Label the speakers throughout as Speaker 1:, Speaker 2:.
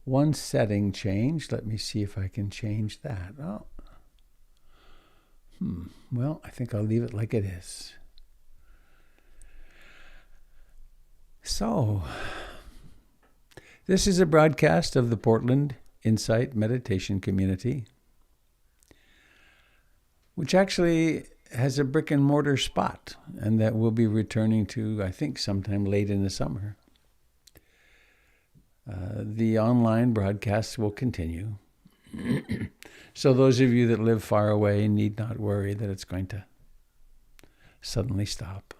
Speaker 1: One setting changed. Let me see if I can change that. Oh. Well, I think I'll leave it like it is. So, this is a broadcast of the Portland Insight Meditation Community, which actually has a brick and mortar spot, and that we'll be returning to, I think, sometime late in the summer. The online broadcasts will continue. So those of you that live far away need not worry that it's going to suddenly stop.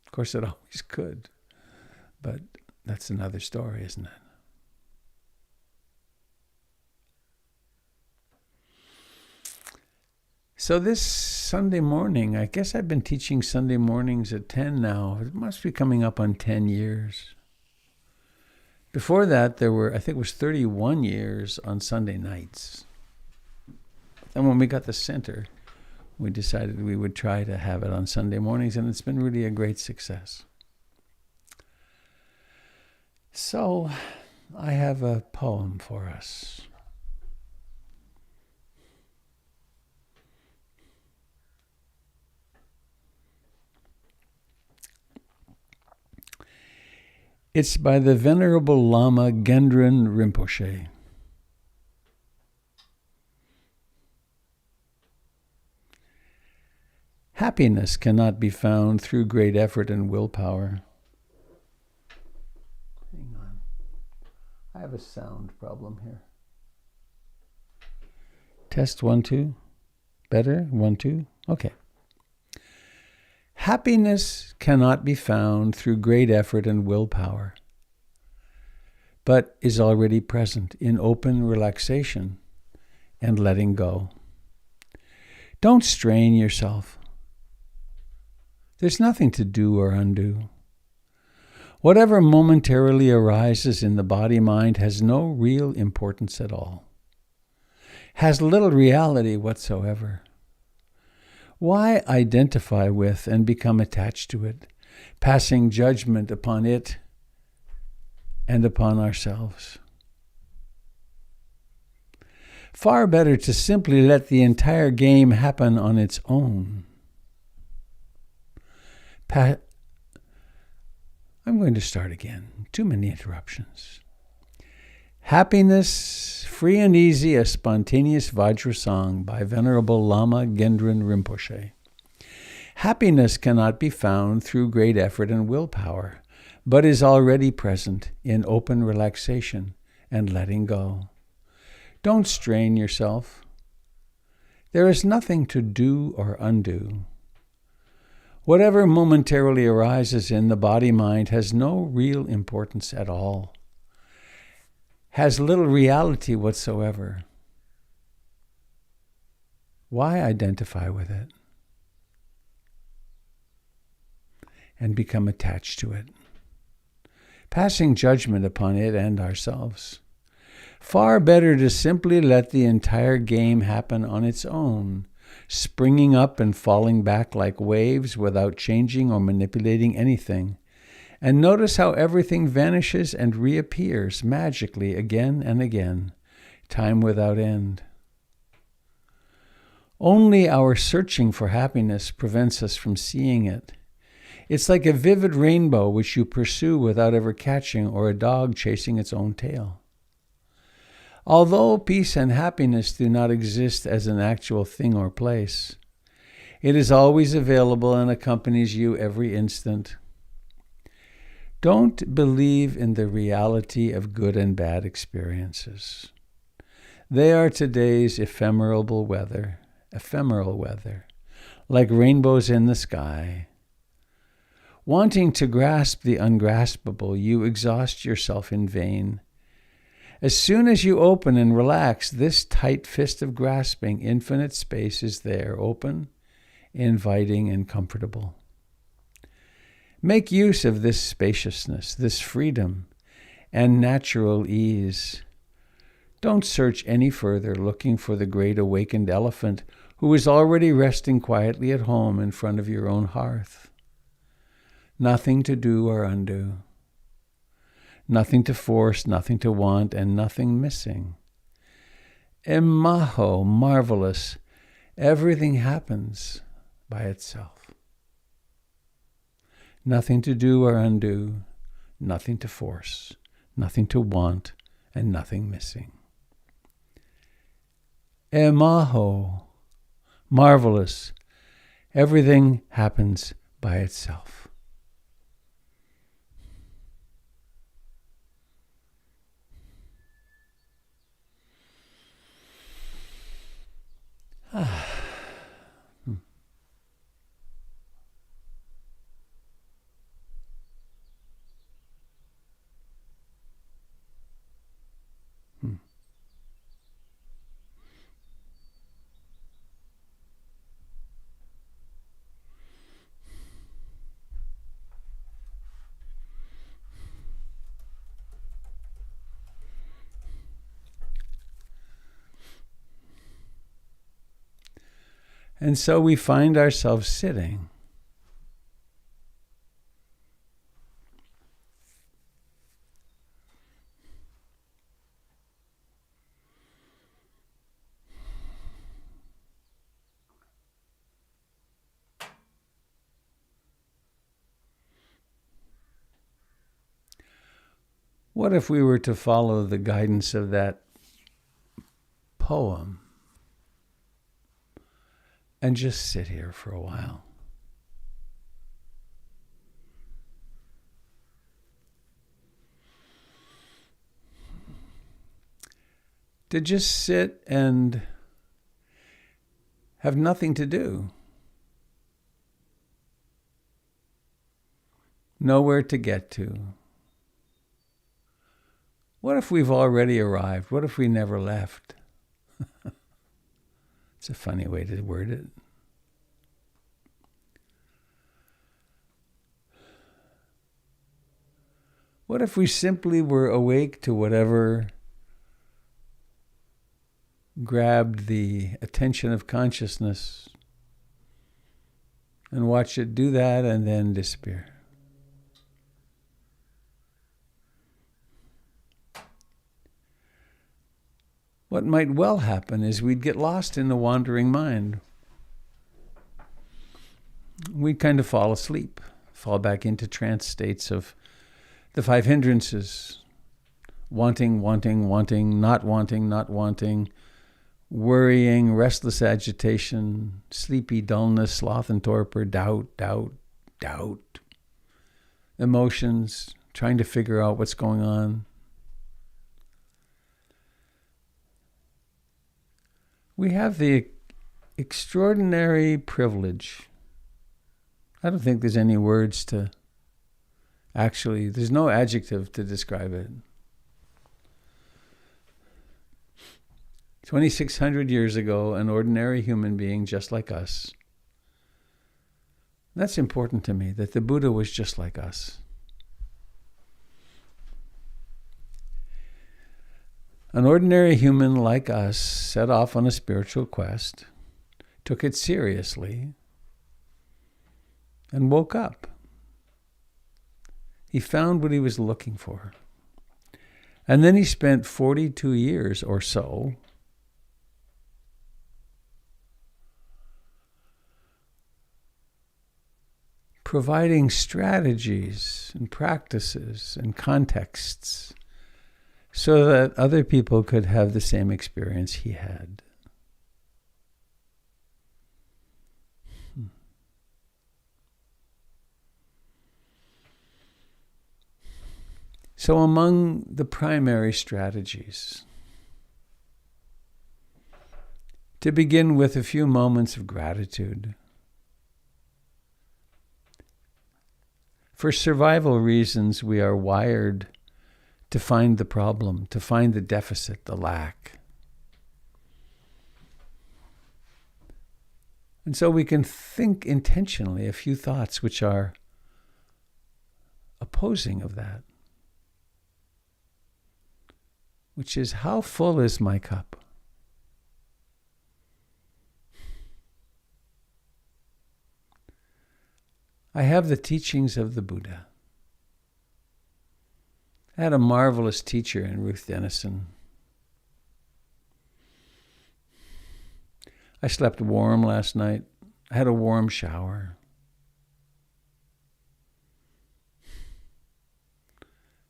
Speaker 1: Of course, it always could, but that's another story, isn't it? So this Sunday morning, I guess I've been teaching Sunday mornings at 10 now. It must be coming up on 10 years. Before that, there were, I think it was 31 years on Sunday nights. And when we got the center, we decided we would try to have it on Sunday mornings, and it's been really a great success. So, I have a poem for us. It's by the Venerable Lama Gendren Rinpoche. Happiness cannot be found through great effort and willpower. Hang on. I have a sound problem here. Test 1, 2. Better? 1, 2. Okay. Happiness cannot be found through great effort and willpower, but is already present in open relaxation and letting go. Don't strain yourself. There's nothing to do or undo. Whatever momentarily arises in the body-mind has no real importance at all, has little reality whatsoever. Why identify with and become attached to it, passing judgment upon it and upon ourselves? Far better to simply let the entire game happen on its own. I'm going to start again. Too many interruptions. Happiness, free and easy, a spontaneous Vajra song by Venerable Lama Gendren Rinpoche. Happiness cannot be found through great effort and willpower, but is already present in open relaxation and letting go. Don't strain yourself. There is nothing to do or undo. Whatever momentarily arises in the body-mind has no real importance at all, has little reality whatsoever. Why identify with it and become attached to it, passing judgment upon it and ourselves? Far better to simply let the entire game happen on its own, springing up and falling back like waves without changing or manipulating anything. And notice how everything vanishes and reappears magically again and again, time without end. Only our searching for happiness prevents us from seeing it. It's like a vivid rainbow which you pursue without ever catching, or a dog chasing its own tail. Although peace and happiness do not exist as an actual thing or place, it is always available and accompanies you every instant. Don't believe in the reality of good and bad experiences. They are today's ephemeral weather, like rainbows in the sky. Wanting to grasp the ungraspable, you exhaust yourself in vain. As soon as you open and relax this tight fist of grasping, infinite space is there, open, inviting, and comfortable. Make use of this spaciousness, this freedom, and natural ease. Don't search any further looking for the great awakened elephant who is already resting quietly at home in front of your own hearth. Nothing to do or undo. nothing to force, nothing to want, and nothing missing. Imaho, marvelous, everything happens by itself. Nothing to do or undo, nothing to force, nothing to want, and nothing missing. Imaho, marvelous, everything happens by itself. And so we find ourselves sitting. What if we were to follow the guidance of that poem and just sit here for a while? To just sit and have nothing to do. Nowhere to get to. What if we've already arrived? What if we never left? It's a funny way to word it. What if we simply were awake to whatever grabbed the attention of consciousness and watched it do that and then disappear? What might well happen is we'd get lost in the wandering mind. We'd kind of fall asleep, fall back into trance states of the 5 hindrances. Wanting, wanting, wanting, not wanting, not wanting, worrying, restless agitation, sleepy dullness, sloth and torpor, doubt, doubt, doubt, emotions, trying to figure out what's going on. We have the extraordinary privilege. I don't think there's any words to actually, there's no adjective to describe it. 2,600 years ago, an ordinary human being just like us. That's important to me, that the Buddha was just like us. An ordinary human like us set off on a spiritual quest, took it seriously, and woke up. He found what he was looking for. And then he spent 42 years or so providing strategies and practices and contexts so that other people could have the same experience he had. So among the primary strategies, to begin with a few moments of gratitude. For survival reasons, we are wired to find the problem, to find the deficit, the lack. And so we can think intentionally a few thoughts which are opposing of that, which is, how full is my cup? I have the teachings of the Buddha. I had a marvelous teacher in Ruth Dennison. I slept warm last night. I had a warm shower.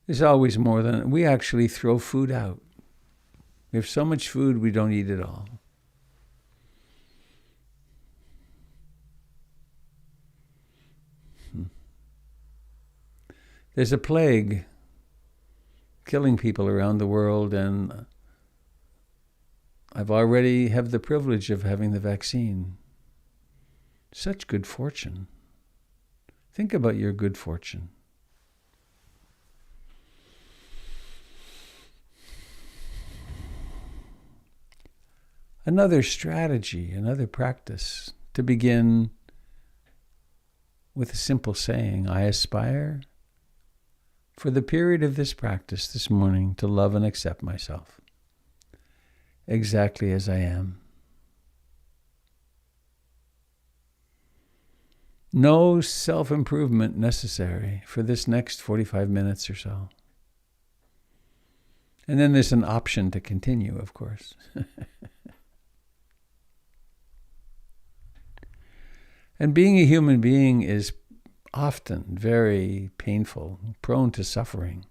Speaker 1: There's always more than... We actually throw food out. We have so much food, we don't eat it all. There's a plague killing people around the world, and I've already have the privilege of having the vaccine. Such good fortune. Think about your good fortune. Another strategy, another practice to begin with a simple saying, I aspire for the period of this practice this morning to love and accept myself exactly as I am. No self-improvement necessary for this next 45 minutes or so. And then there's an option to continue, of course. And being a human being is often very painful, prone to suffering.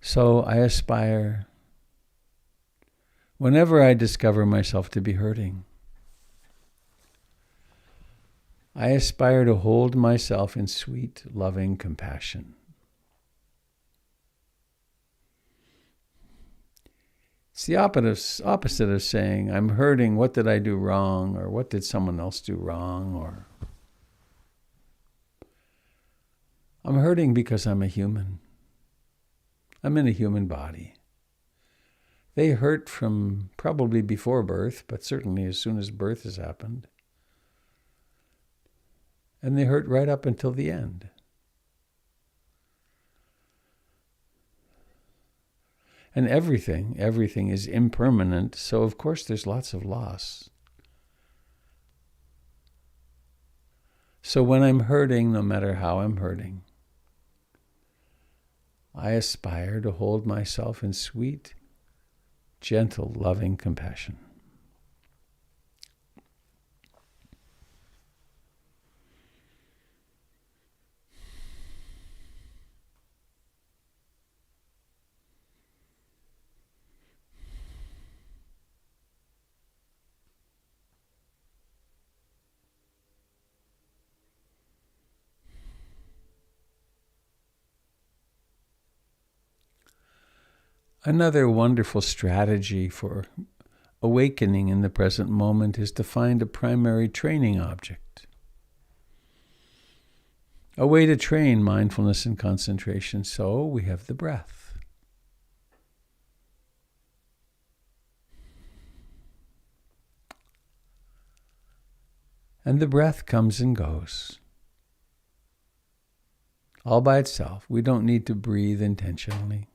Speaker 1: So I aspire, whenever I discover myself to be hurting, I aspire to hold myself in sweet, loving compassion. It's the opposite of saying, I'm hurting, what did I do wrong? Or what did someone else do wrong? Or I'm hurting because I'm a human. I'm in a human body. They hurt from probably before birth, but certainly as soon as birth has happened. And they hurt right up until the end. And everything is impermanent, so of course there's lots of loss. So when I'm hurting, no matter how I'm hurting, I aspire to hold myself in sweet, gentle, loving compassion. Another wonderful strategy for awakening in the present moment is to find a primary training object. A way to train mindfulness and concentration. So we have the breath. And the breath comes and goes. All by itself. We don't need to breathe intentionally.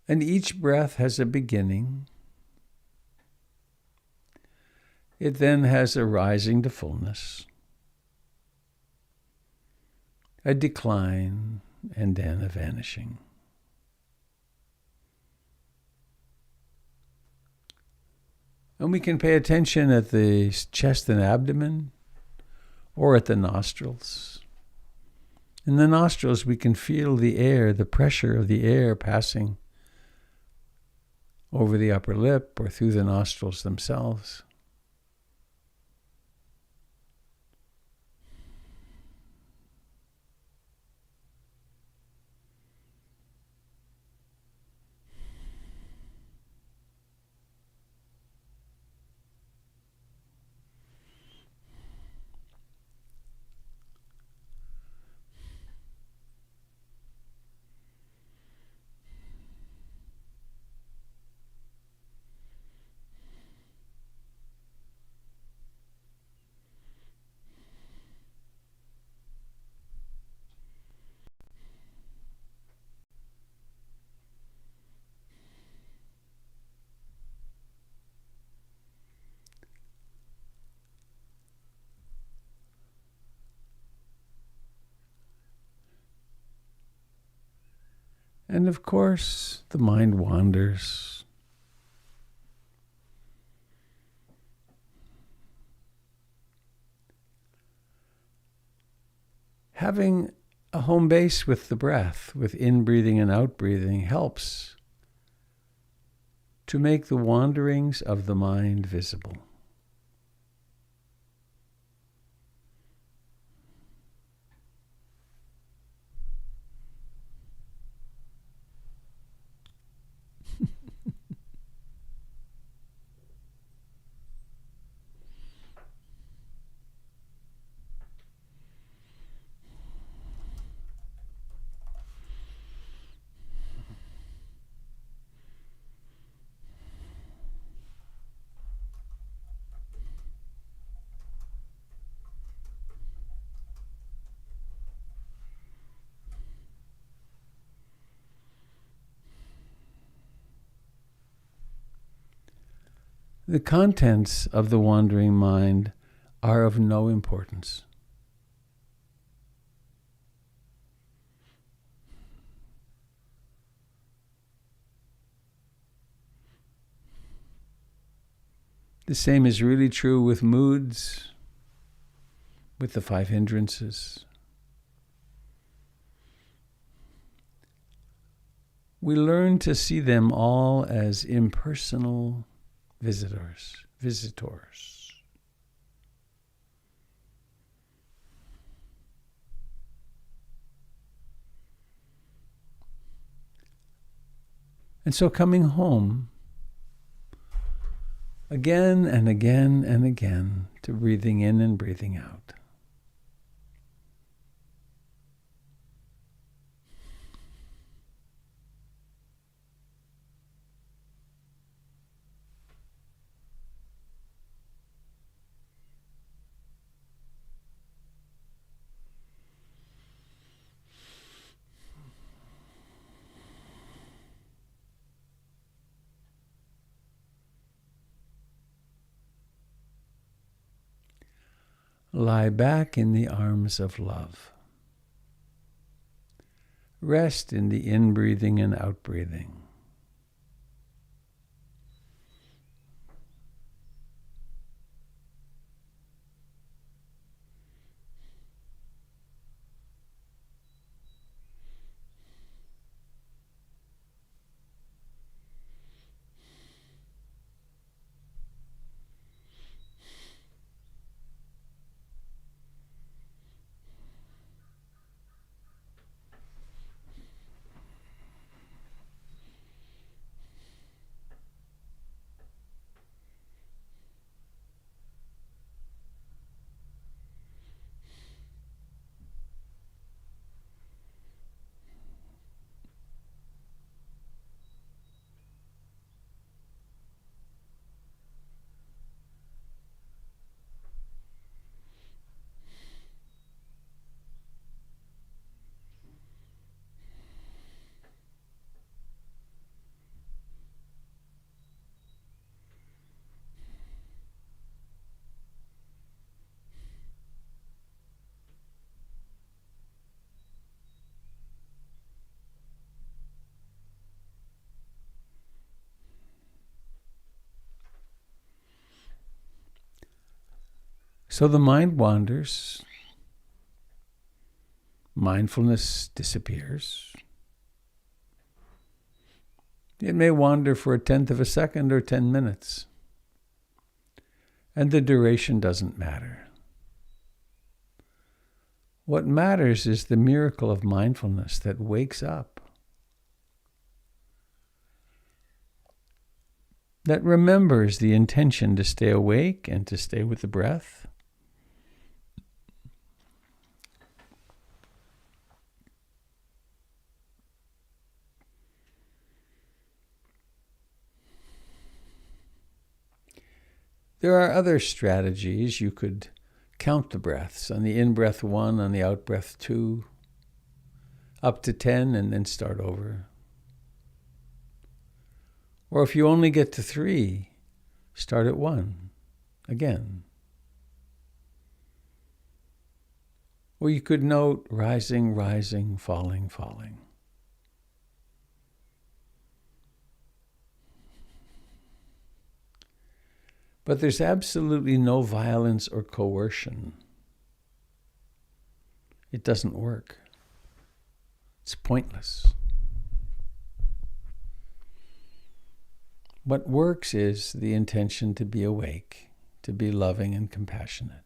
Speaker 1: And each breath has a beginning. It then has a rising to fullness, a decline, and then a vanishing. And we can pay attention at the chest and abdomen or at the nostrils. In the nostrils, we can feel the air, the pressure of the air passing over the upper lip or through the nostrils themselves. And of course, the mind wanders. Having a home base with the breath, with in-breathing and out-breathing, helps to make the wanderings of the mind visible. The contents of the wandering mind are of no importance. The same is really true with moods, with the 5 hindrances. We learn to see them all as impersonal visitors. And so coming home again and again and again to breathing in and breathing out. Lie back in the arms of love. Rest in the in-breathing and out-breathing. So the mind wanders, mindfulness disappears. It may wander for 1/10 of a second or 10 minutes, and the duration doesn't matter. What matters is the miracle of mindfulness that wakes up, that remembers the intention to stay awake and to stay with the breath. There are other strategies. You could count the breaths. On the in-breath 1, on the out-breath 2, up to 10, and then start over. Or if you only get to 3, start at 1 again. Or you could note rising, rising, falling, falling. But there's absolutely no violence or coercion. It doesn't work. It's pointless. What works is the intention to be awake, to be loving and compassionate.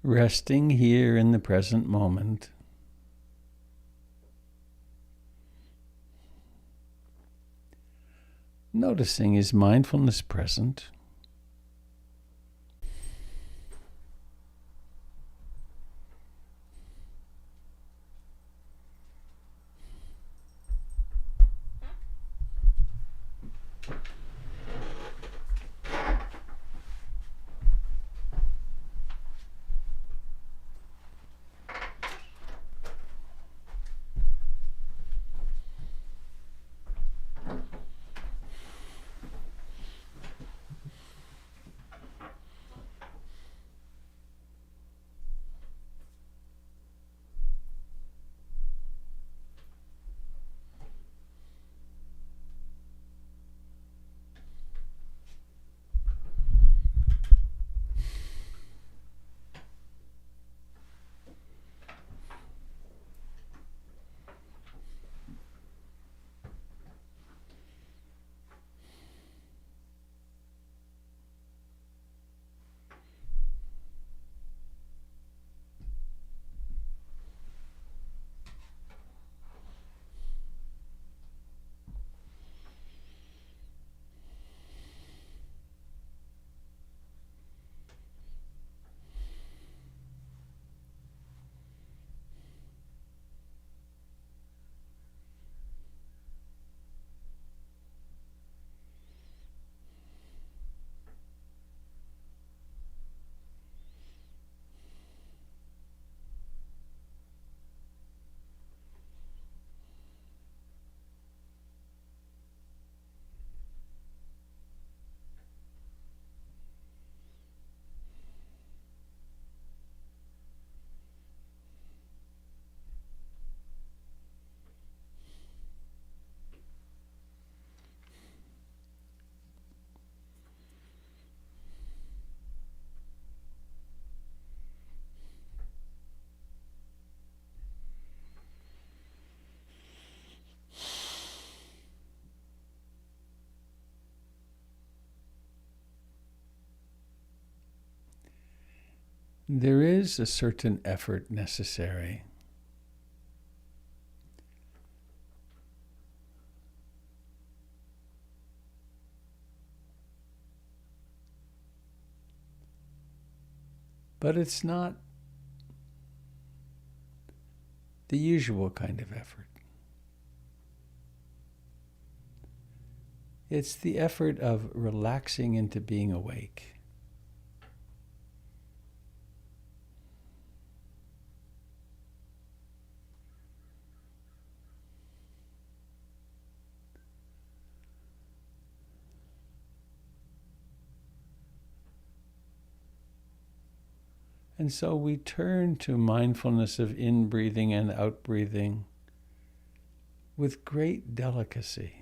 Speaker 1: Resting here in the present moment, noticing, is mindfulness present? There is a certain effort necessary. But it's not the usual kind of effort. It's the effort of relaxing into being awake. And so we turn to mindfulness of in-breathing and out-breathing with great delicacy.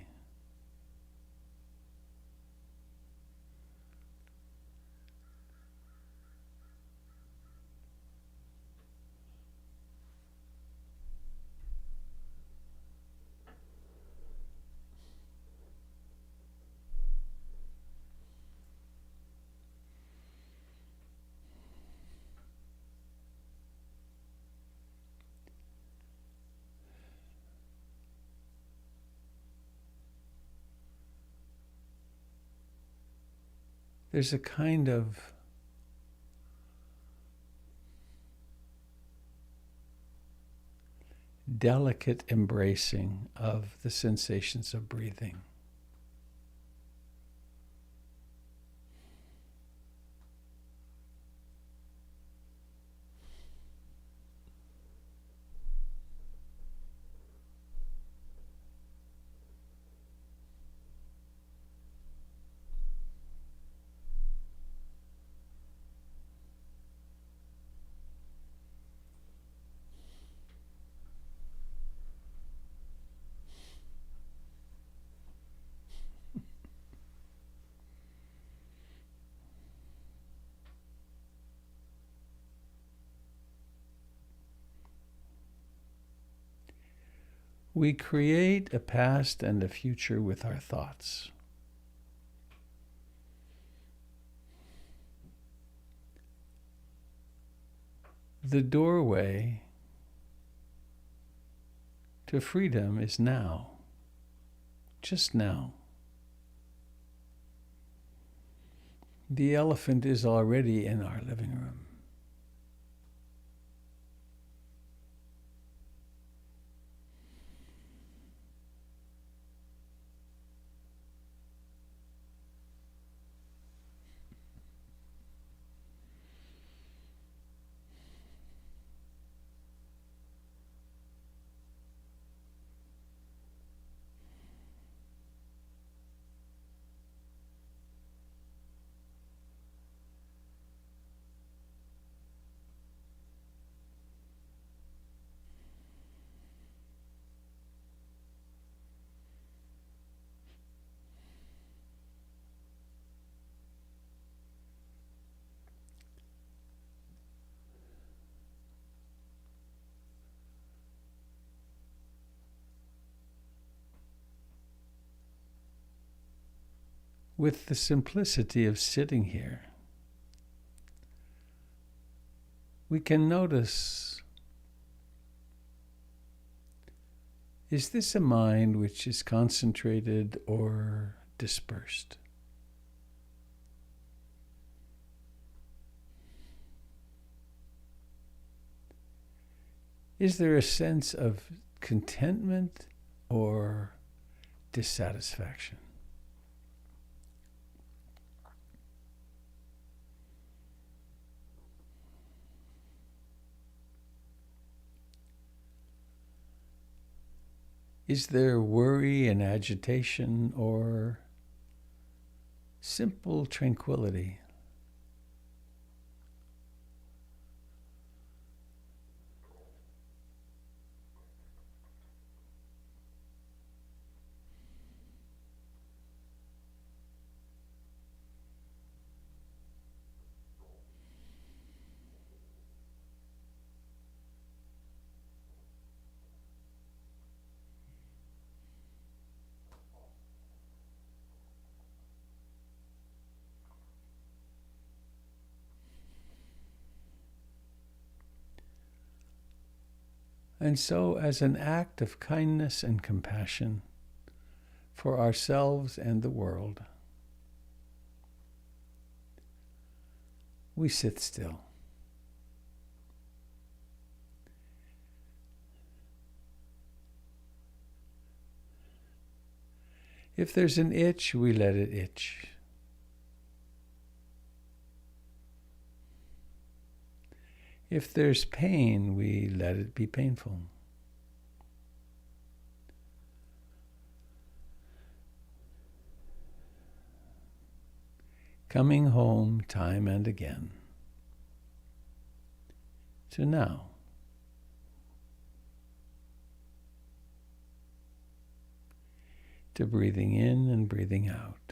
Speaker 1: There's a kind of delicate embracing of the sensations of breathing. We create a past and a future with our thoughts. The doorway to freedom is now, just now. The elephant is already in our living room. With the simplicity of sitting here, we can notice, is this a mind which is concentrated or dispersed? Is there a sense of contentment or dissatisfaction? Is there worry and agitation or simple tranquility? And so, as an act of kindness and compassion for ourselves and the world, we sit still. If there's an itch, we let it itch. If there's pain, we let it be painful. Coming home time and again to now. To breathing in and breathing out.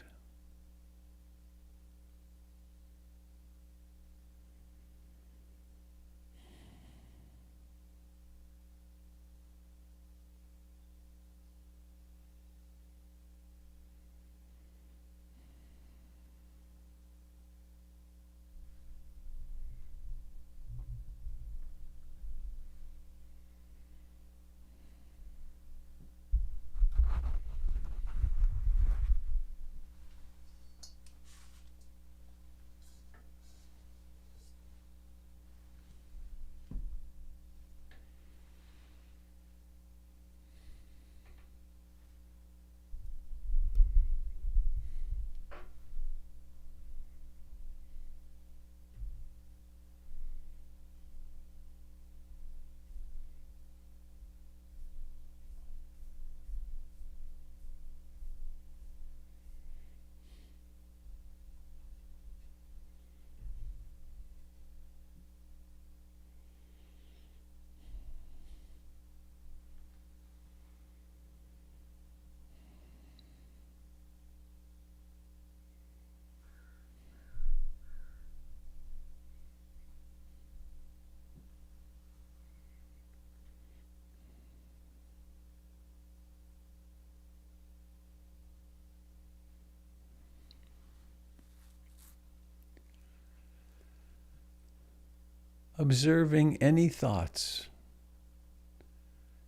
Speaker 1: Observing any thoughts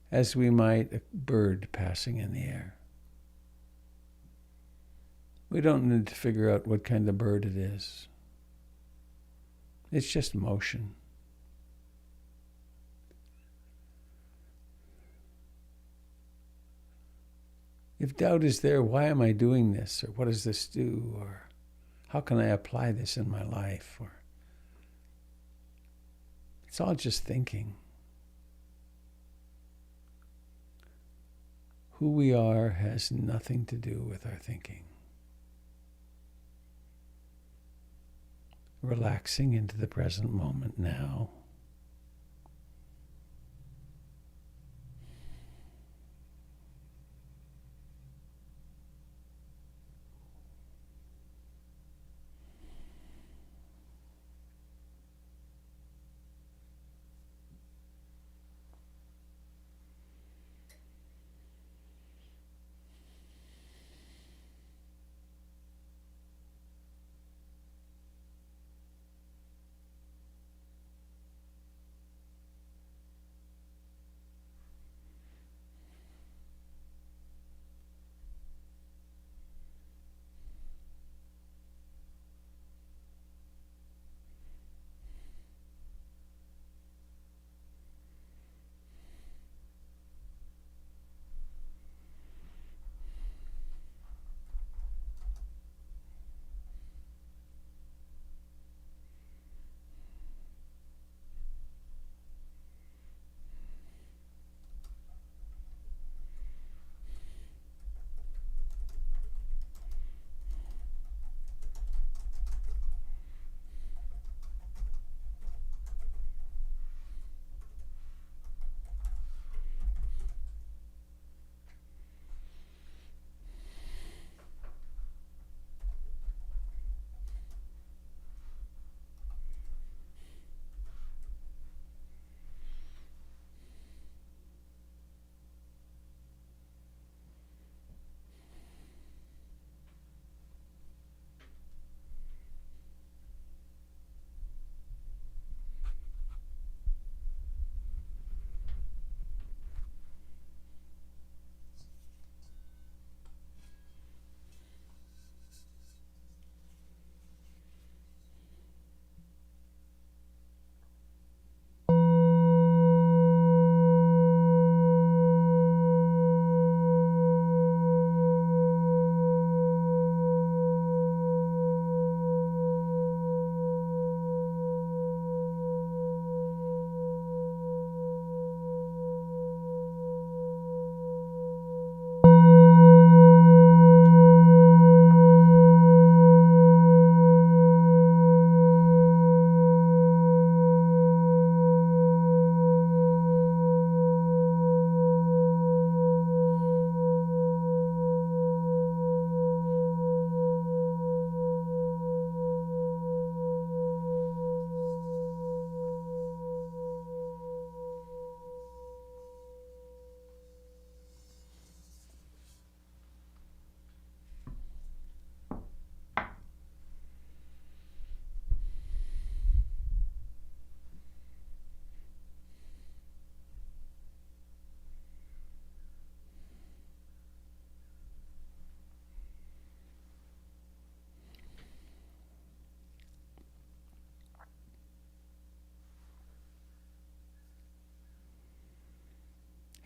Speaker 1: as we might a bird passing in the air. We don't need to figure out what kind of bird it is. It's just motion. If doubt is there, why am I doing this? Or what does this do? Or how can I apply this in my life? Or it's all just thinking. Who we are has nothing to do with our thinking. Relaxing into the present moment now.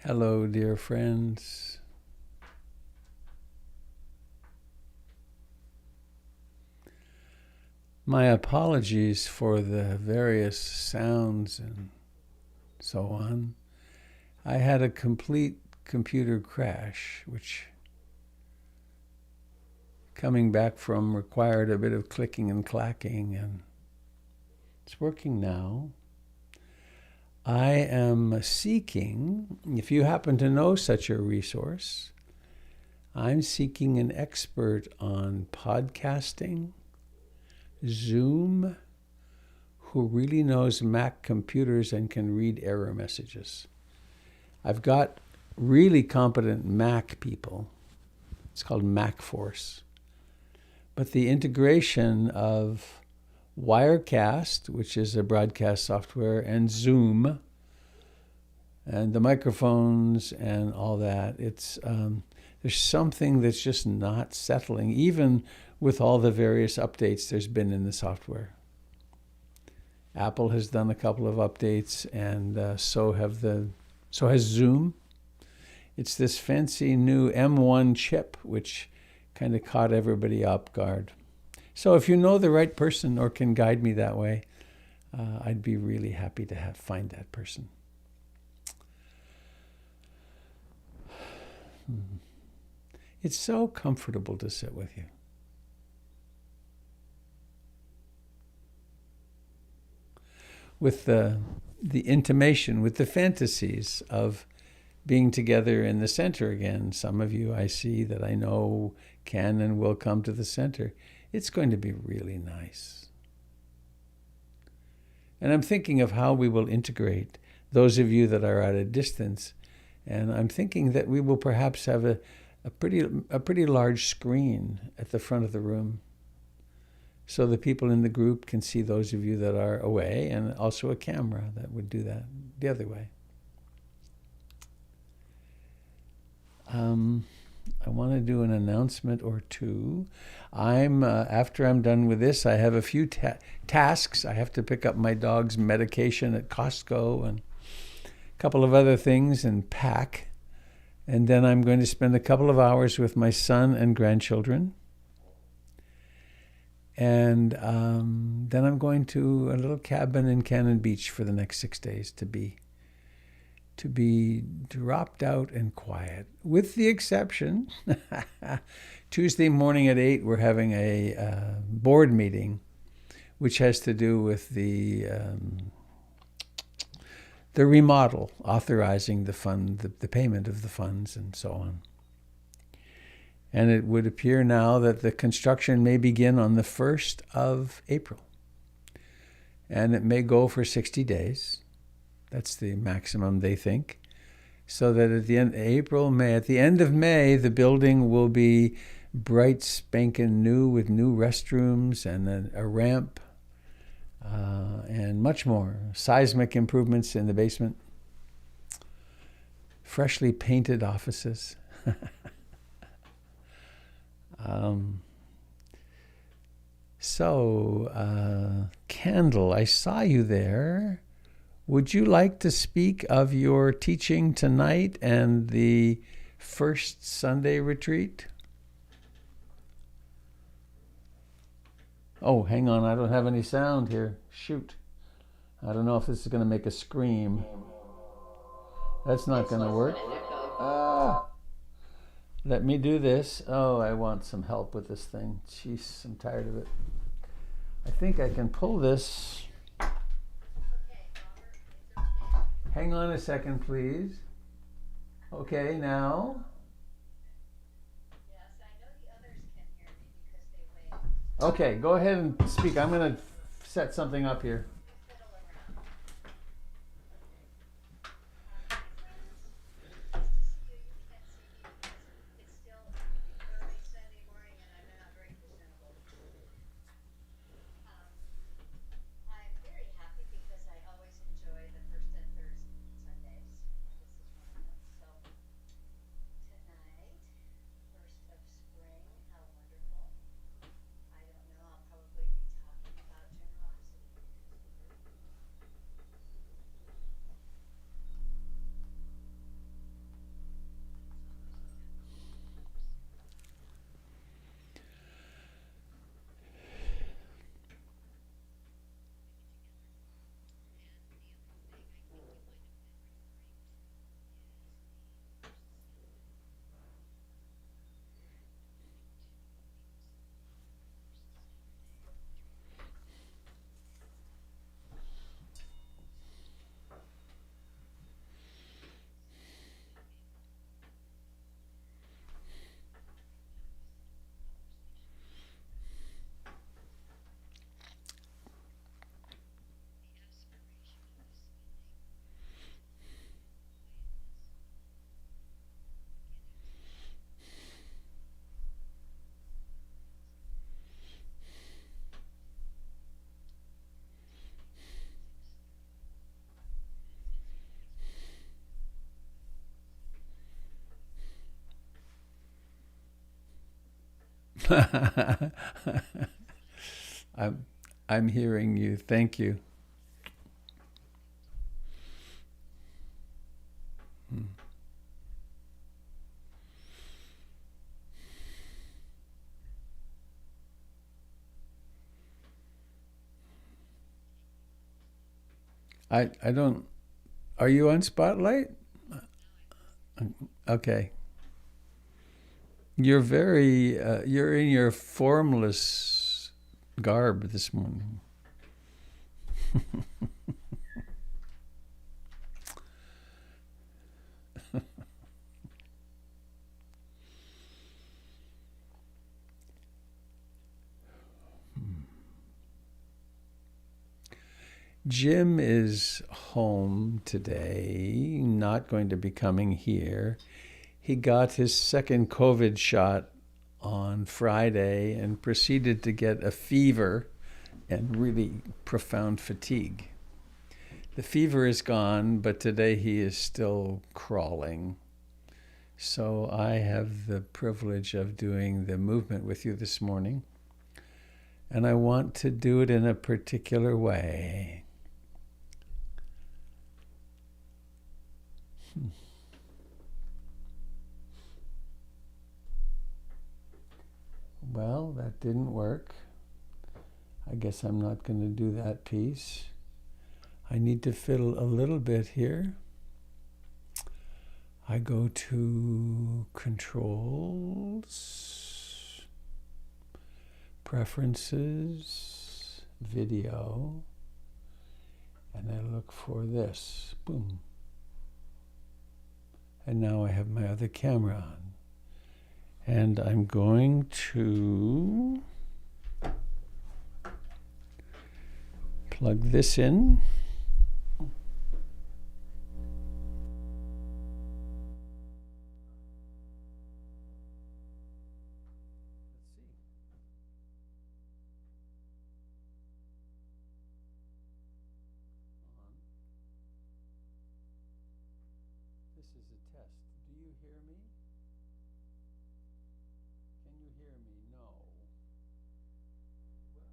Speaker 1: Hello, dear friends. My apologies for the various sounds and so on. I had a complete computer crash, which coming back from required a bit of clicking and clacking, and it's working now. I am seeking, if you happen to know such a resource, I'm seeking an expert on podcasting, Zoom, who really knows Mac computers and can read error messages. I've got really competent Mac people. It's called MacForce. But the integration of Wirecast, which is a broadcast software, and Zoom, and the microphones and all that, it's there's something that's just not settling, even with all the various updates there's been in the software. Apple has done a couple of updates, and so has Zoom. It's this fancy new M1 chip, which kind of caught everybody off guard. So if you know the right person or can guide me that way, I'd be really happy to find that person. It's so comfortable to sit with you. With the intimation, with the fantasies of being together in the center again. Some of you I see that I know can and will come to the center. It's going to be really nice. And I'm thinking of how we will integrate those of you that are at a distance. And I'm thinking that we will perhaps have a pretty large screen at the front of the room, so the people in the group can see those of you that are away, and also a camera that would do that the other way. I want to do an announcement or two. After I'm done with this, I have a few tasks. I have to pick up my dog's medication at Costco and a couple of other things and pack. And then I'm going to spend a couple of hours with my son and grandchildren. And then I'm going to a little cabin in Cannon Beach for the next 6 days to be dropped out and quiet, with the exception, Tuesday morning at 8, we're having a board meeting, which has to do with the remodel, authorizing the payment of the funds and so on. And it would appear now that the construction may begin on the 1st of April. And it may go for 60 days. That's the maximum they think. So that at the end of April, May, at the end of May, the building will be bright spanking new with new restrooms and a ramp and much more. Seismic improvements in the basement. Freshly painted offices. Candle, I saw you there. Would you like to speak of your teaching tonight and the first Sunday retreat? Oh, hang on, I don't have any sound here. Shoot. I don't know if this is going to make a scream. That's not going to work. Let me do this. Oh, I want some help with this thing. Jeez, I'm tired of it. I think I can pull this. Hang on a second, please. Okay, now.
Speaker 2: Yes, I know the others can hear me because they wait.
Speaker 1: Okay, go ahead and speak. I'm going to set something up here.
Speaker 2: Fiddle around. Hi, friends. Nice to see you. You can't see me because it's still early Sunday morning and I'm not very presentable. I'm very happy because I always enjoy the first and third Sundays. And this is one of them. So tonight, first of spring, how wonderful. I don't know, I'll probably be talking about generosity.
Speaker 1: I'm hearing you. Thank you. I don't. Are you on Spotlight? Okay. You're very. You're in your formless garb this morning. Jim is home today, not going to be coming here. He got his second COVID shot on Friday and proceeded to get a fever and really profound fatigue. The fever is gone, but today he is still crawling. So I have the privilege of doing the movement with you this morning. And I want to do it in a particular way. Well, that didn't work. I guess I'm not going to do that piece. I need to fiddle a little bit here. I go to Controls, Preferences, Video, and I look for this. Boom. And now I have my other camera on. And I'm going to plug this in. This is a test. Do you hear me? Can you hear me? No. Well,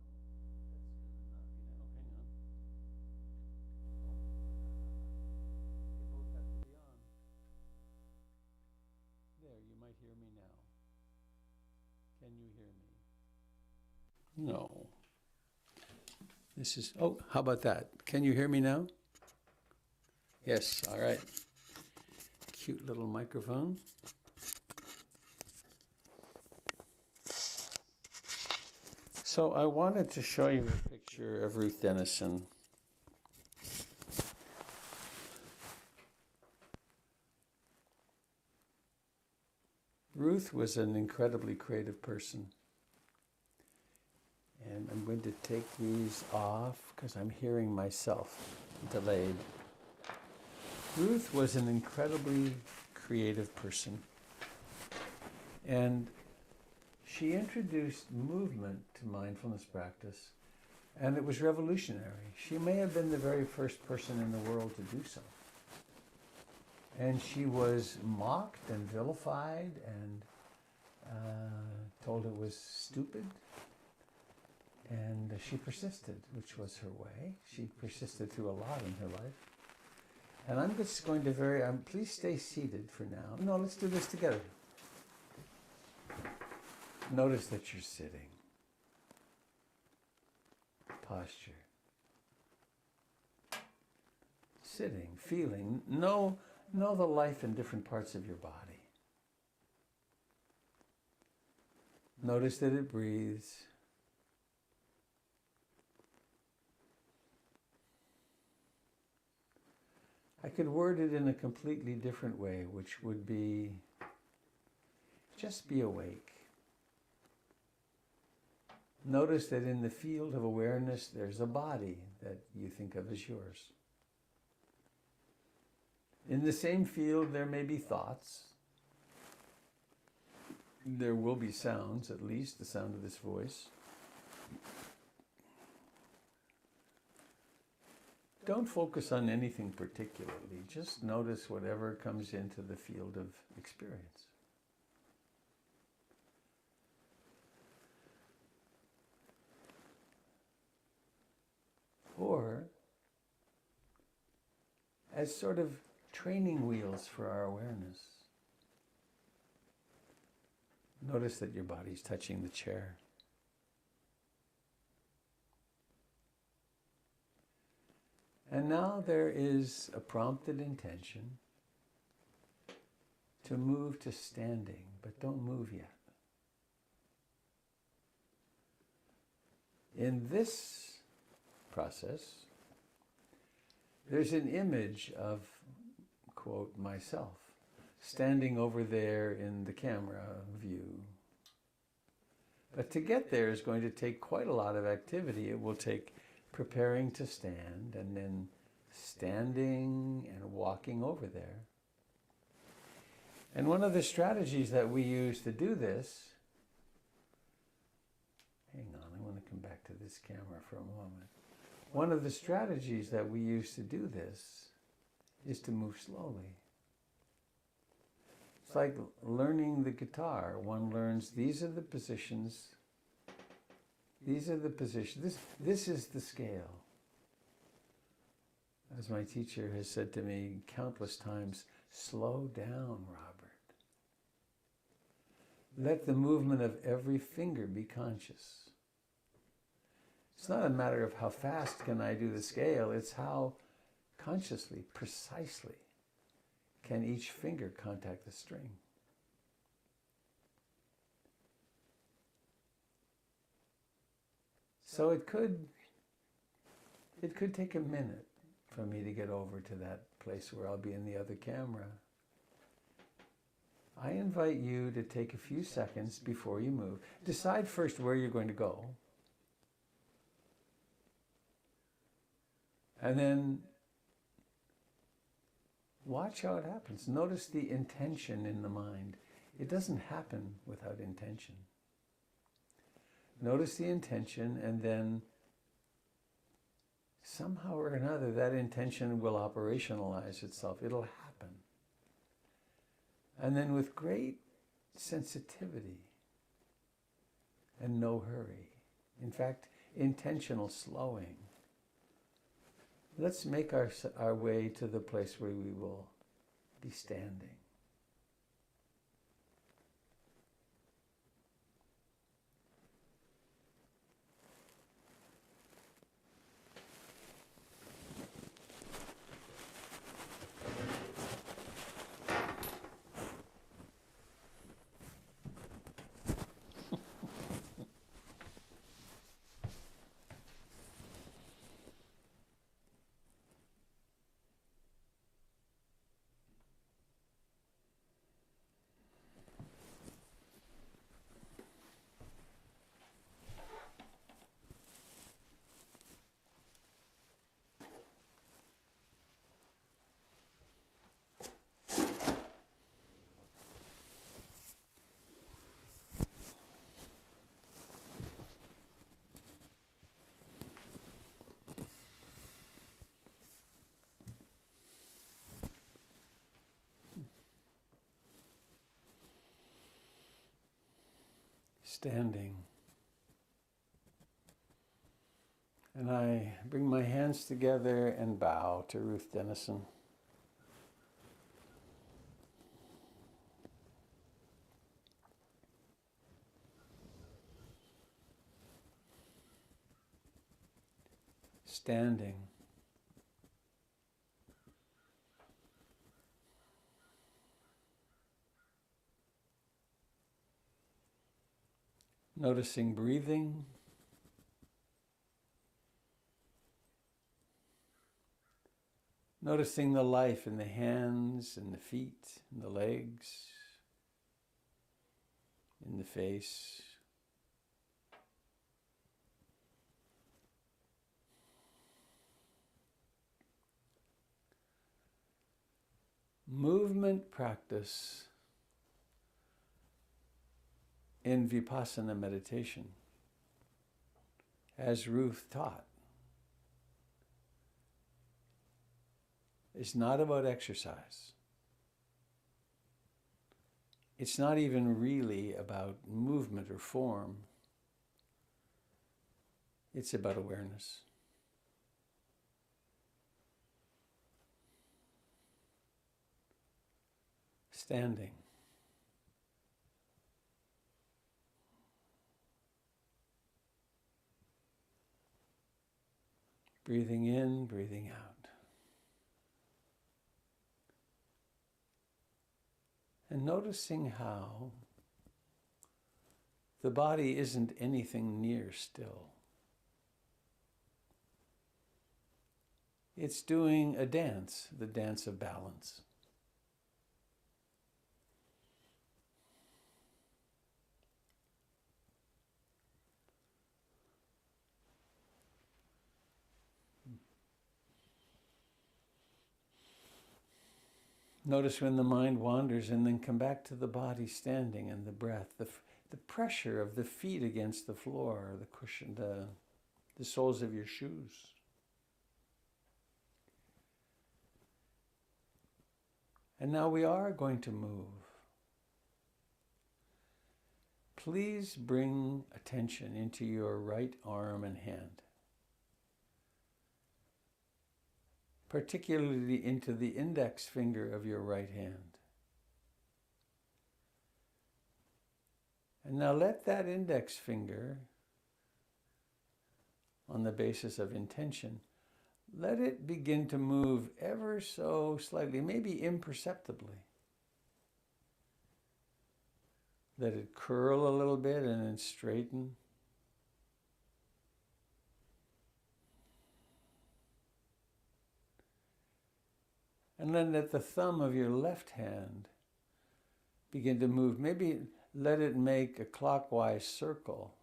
Speaker 1: that's gonna not be. Oh, hang on. They both have to be on. There, you might hear me now. Can you hear me? No. This is. Oh, how about that? Can you hear me now? Yes. All right. Cute little microphone. So I wanted to show you a picture of Ruth Dennison. Ruth was an incredibly creative person. And I'm going to take these off because I'm hearing myself delayed. Ruth was an incredibly creative person. And she introduced movement to mindfulness practice, and it was revolutionary. She may have been the very first person in the world to do so. And she was mocked and vilified and told it was stupid. And she persisted, which was her way. She persisted through a lot in her life. And I'm just going to please stay seated for now. No, let's do this together. Notice that you're sitting. Posture. Sitting, feeling. Know the life in different parts of your body. Notice that it breathes. I could word it in a completely different way, which would be just be awake. Notice that in the field of awareness, there's a body that you think of as yours. In the same field, there may be thoughts. There will be sounds, at least the sound of this voice. Don't focus on anything particularly. Just notice whatever comes into the field of experience. or as sort of training wheels for our awareness. Notice that your body's touching the chair. And now there is a prompted intention to move to standing, but don't move yet. In this process, there's an image of, quote, myself, standing over there in the camera view. But to get there is going to take quite a lot of activity. It will take preparing to stand, and then standing and walking over there. And one of the strategies that we use to do this, hang on, I want to come back to this camera for a moment. One of the strategies that we use to do this is to move slowly. It's like learning the guitar. One learns these are the positions. These are the positions. This is the scale. As my teacher has said to me countless times, slow down, Robert. Let the movement of every finger be conscious. It's not a matter of how fast can I do the scale, it's how consciously, precisely can each finger contact the string. So it could take a minute for me to get over to that place where I'll be in the other camera. I invite you to take a few seconds before you move. Decide first where you're going to go. And then watch how it happens. Notice the intention in the mind. It doesn't happen without intention. Notice the intention, and then somehow or another that intention will operationalize itself. It'll happen. And then with great sensitivity and no hurry, in fact, intentional slowing, let's make our way to the place where we will be standing. Standing. And I bring my hands together and bow to Ruth Dennison. Standing. Noticing breathing. Noticing the life in the hands and the feet and the legs, in the face. Movement practice in Vipassana meditation, as Ruth taught, is not about exercise. It's not even really about movement or form. It's about awareness. Standing. Breathing in, breathing out. And noticing how the body isn't anything near still. It's doing a dance, the dance of balance. Notice when the mind wanders, and then come back to the body standing and the breath, the pressure of the feet against the floor, the cushion, the soles of your shoes. And now we are going to move. Please bring attention into your right arm and hand, particularly into the index finger of your right hand. And now let that index finger, on the basis of intention, let it begin to move ever so slightly, maybe imperceptibly. Let it curl a little bit and then straighten. And then let the thumb of your left hand begin to move. Maybe let it make a clockwise circle.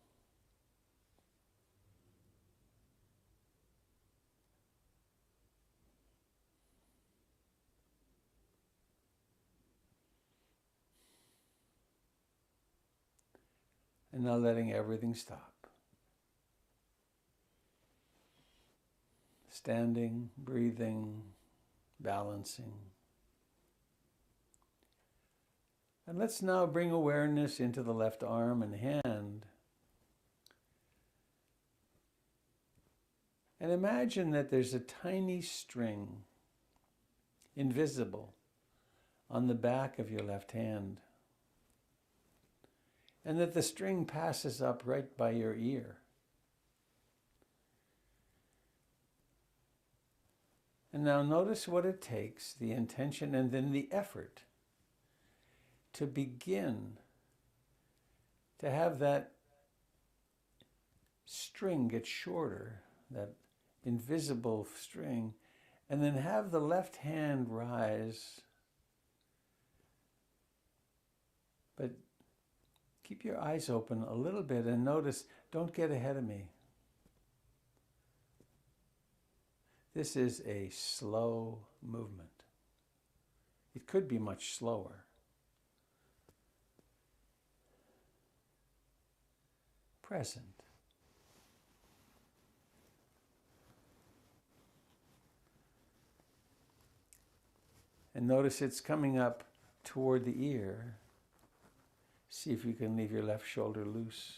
Speaker 1: And now letting everything stop. Standing, breathing, balancing. And let's now bring awareness into the left arm and hand. And imagine that there's a tiny string, invisible, on the back of your left hand. And that the string passes up right by your ear. And now notice what it takes, the intention and then the effort, to begin to have that string get shorter, that invisible string, and then have the left hand rise. But keep your eyes open a little bit and notice, don't get ahead of me. This is a slow movement. It could be much slower. Present. And notice it's coming up toward the ear. See if you can leave your left shoulder loose.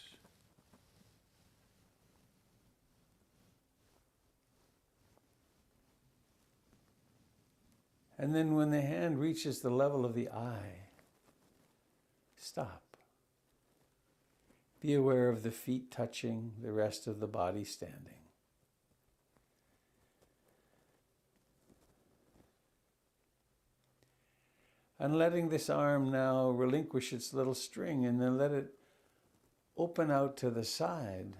Speaker 1: And then when the hand reaches the level of the eye, stop. Be aware of the feet touching, the rest of the body standing. And letting this arm now relinquish its little string and then let it open out to the side,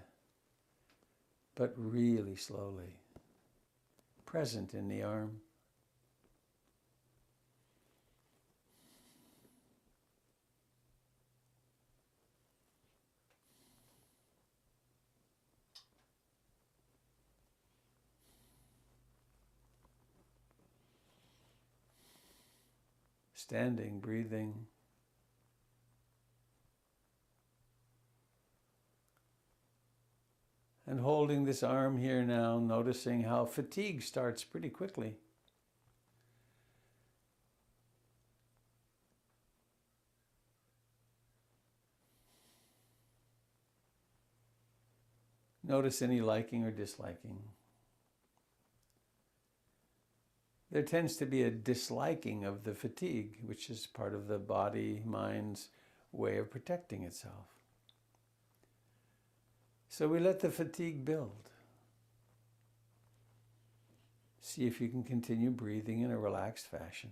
Speaker 1: but really slowly. Present in the arm. Standing, breathing. And holding this arm here now, noticing how fatigue starts pretty quickly. Notice any liking or disliking. there tends to be a disliking of the fatigue, which is part of the body, mind's way of protecting itself. So we let the fatigue build. See if you can continue breathing in a relaxed fashion.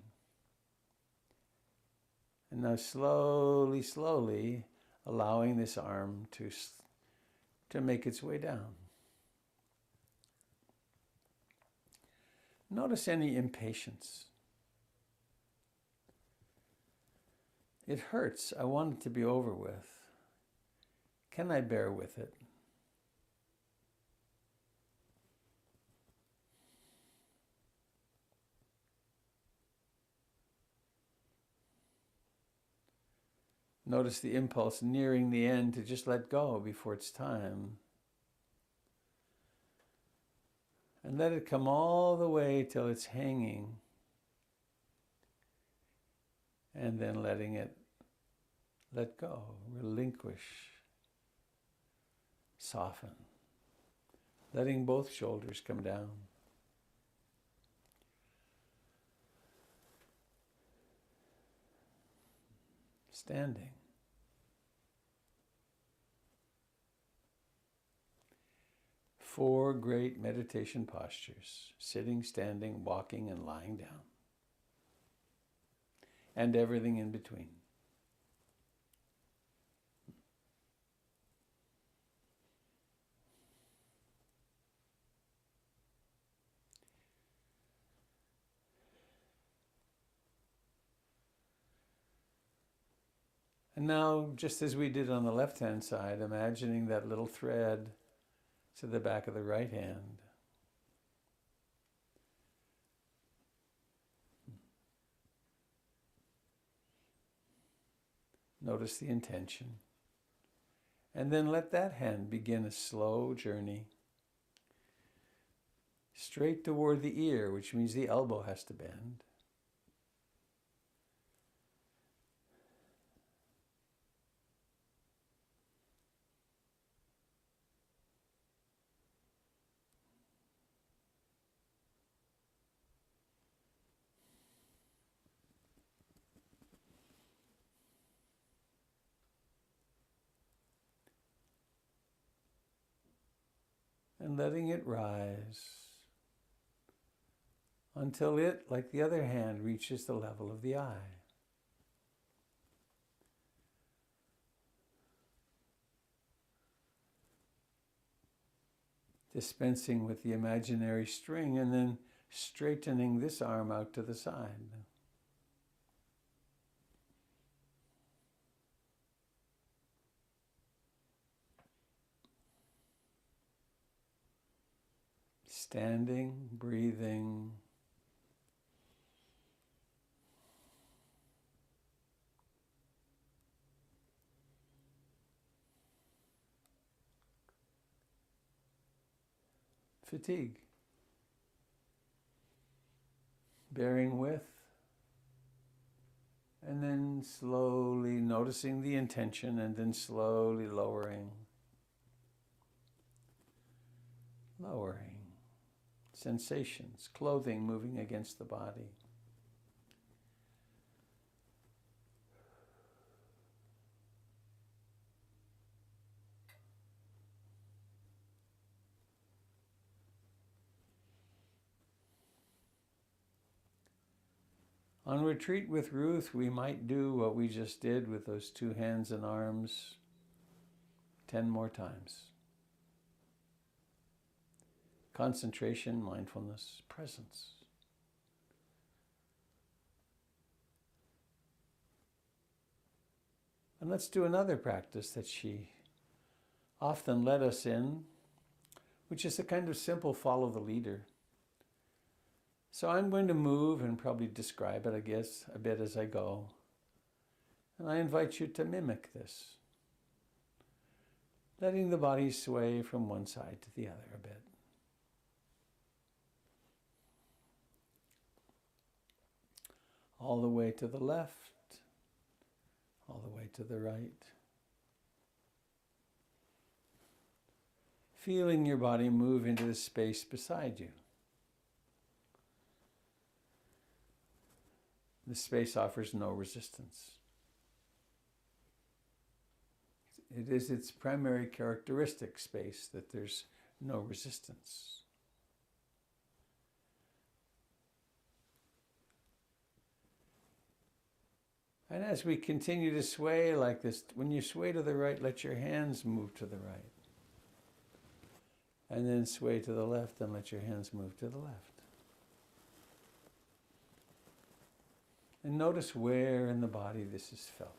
Speaker 1: And now slowly, slowly, allowing this arm to make its way down. Notice any impatience. It hurts. I want it to be over with. Can I bear with it? Notice the impulse nearing the end to just let go before it's time. And let it come all the way till it's hanging. And then letting it let go, relinquish, soften. Letting both shoulders come down. Standing. Four great meditation postures: sitting, standing, walking, and lying down. And everything in between. And now, just as we did on the left-hand side, imagining that little thread to the back of the right hand. Notice the intention. And then let that hand begin a slow journey straight toward the ear, which means the elbow has to bend. And letting it rise until it, like the other hand, reaches the level of the eye. Dispensing with the imaginary string and then straightening this arm out to the side. Standing, breathing. Fatigue. Bearing with. And then slowly noticing the intention and then slowly lowering. Lowering. Sensations, clothing moving against the body. On retreat with Ruth, we might do what we just did with those two hands and arms 10 more times. Concentration, mindfulness, presence. And let's do another practice that she often led us in, which is a kind of simple follow the leader. So I'm going to move and probably describe it, I guess, a bit as I go. And I invite you to mimic this, letting the body sway from one side to the other a bit. All the way to the left, all the way to the right. Feeling your body move into the space beside you. The space offers no resistance. It is its primary characteristic, space, that there's no resistance. And as we continue to sway like this, when you sway to the right, let your hands move to the right. And then sway to the left and let your hands move to the left. And notice where in the body this is felt.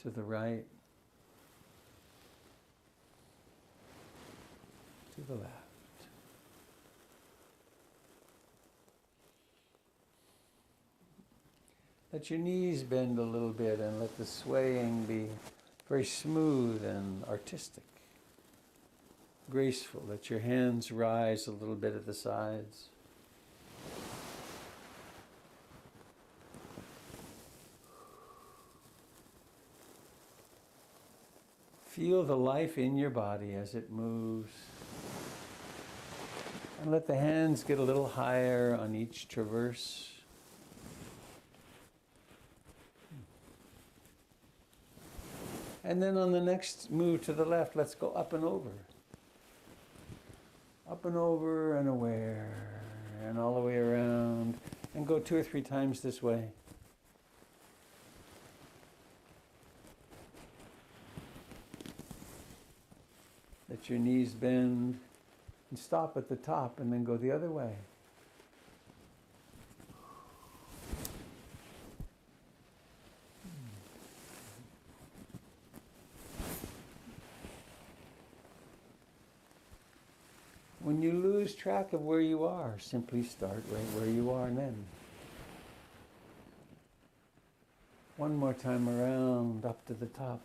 Speaker 1: To the right, to the left. Let your knees bend a little bit and let the swaying be very smooth and artistic, graceful. Let your hands rise a little bit at the sides. Feel the life in your body as it moves. And let the hands get a little higher on each traverse. And then on the next move to the left, let's go up and over. Up and over and aware, and all the way around. And go 2 or 3 times this way. Let your knees bend and stop at the top and then go the other way. When you lose track of where you are, simply start right where you are then. One more time around, up to the top.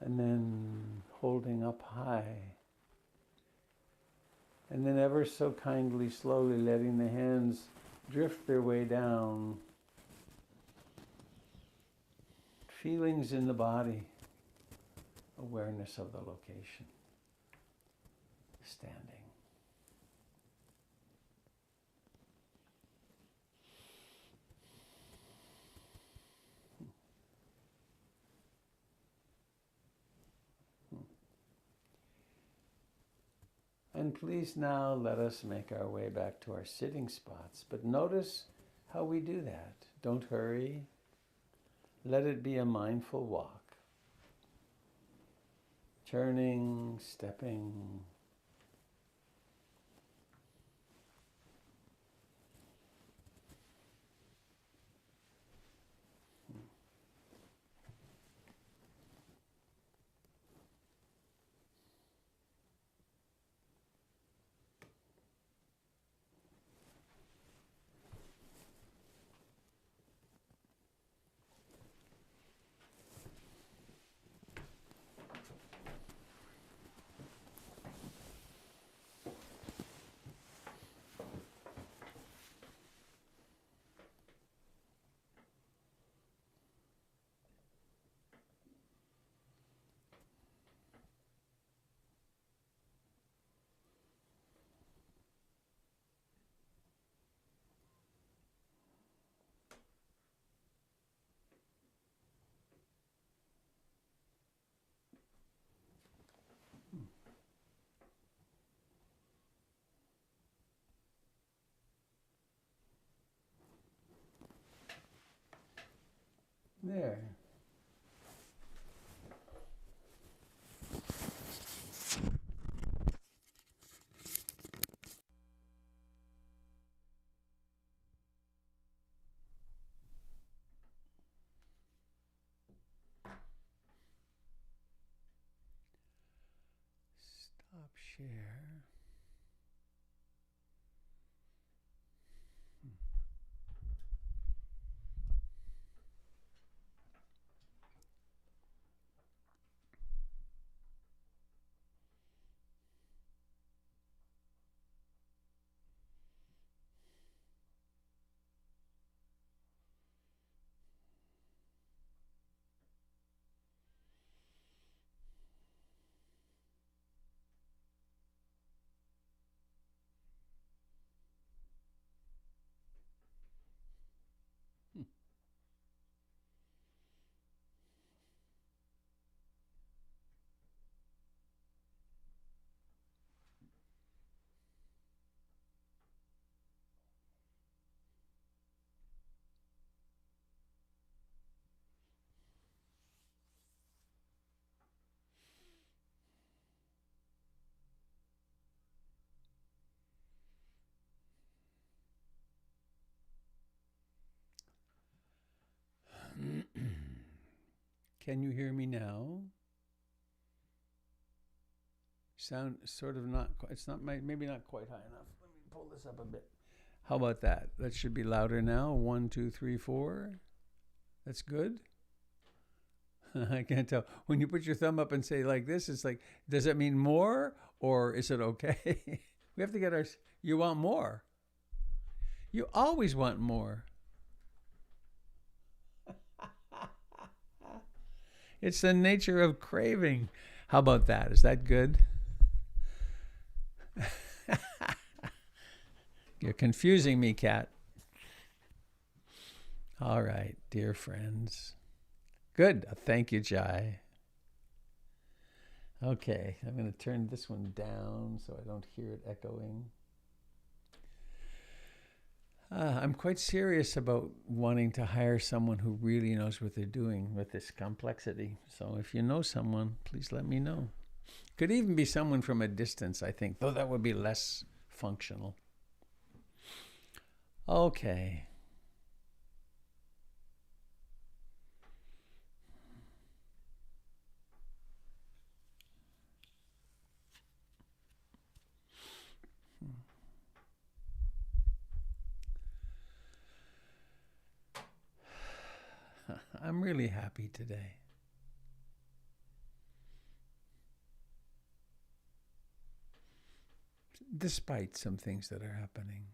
Speaker 1: And then holding up high. And then ever so kindly, slowly letting the hands drift their way down. Feelings in the body. Awareness of the location. Standing. And please now let us make our way back to our sitting spots. But notice how we do that. Don't hurry. Let it be a mindful walk. Turning, stepping. There. Stop share. Can you hear me now? Sound sort of not, it's not, maybe not quite high enough. Let me pull this up a bit. How about that? That should be louder now. 1, 2, 3, 4. That's good. I can't tell. When you put your thumb up and say like this, it's like, does that mean more or is it okay? We have to get our, you want more. You always want more. It's the nature of craving. How about that? Is that good? You're confusing me, Kat. All right, dear friends. Good. Thank you, Jai. Okay, I'm going to turn this one down so I don't hear it echoing. I'm quite serious about wanting to hire someone who really knows what they're doing with this complexity. So if you know someone, please let me know. Could even be someone from a distance, I think, though that would be less functional. Okay. I'm really happy today. Despite some things that are happening.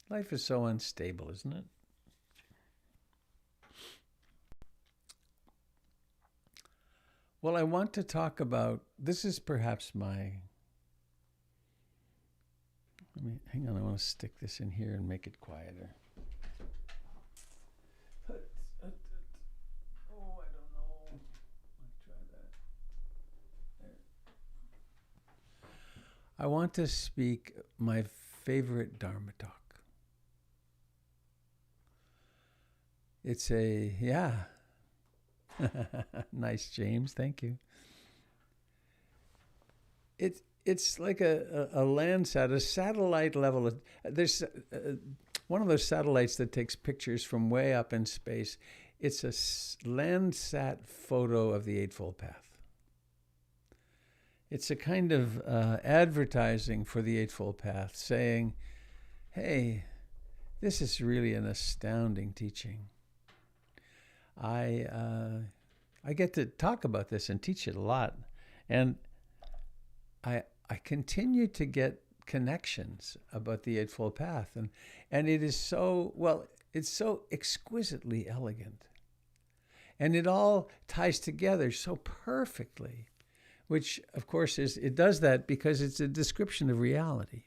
Speaker 1: Life is so unstable, isn't it? Well, I want to talk about, this is perhaps my, hang on, I want to stick this in here and make it quieter. Oh, I don't know. Let's try that. There. I want to speak my favorite Dharma talk. It's a, nice, James. Thank you. It's like a Landsat, a satellite level. There's one of those satellites that takes pictures from way up in space. It's a Landsat photo of the Eightfold Path. It's a kind of advertising for the Eightfold Path, saying, hey, this is really an astounding teaching. I get to talk about this and teach it a lot. And I continue to get connections about the Eightfold Path. And it is so, well, it's so exquisitely elegant. And it all ties together so perfectly, which, of course, it does that because it's a description of reality.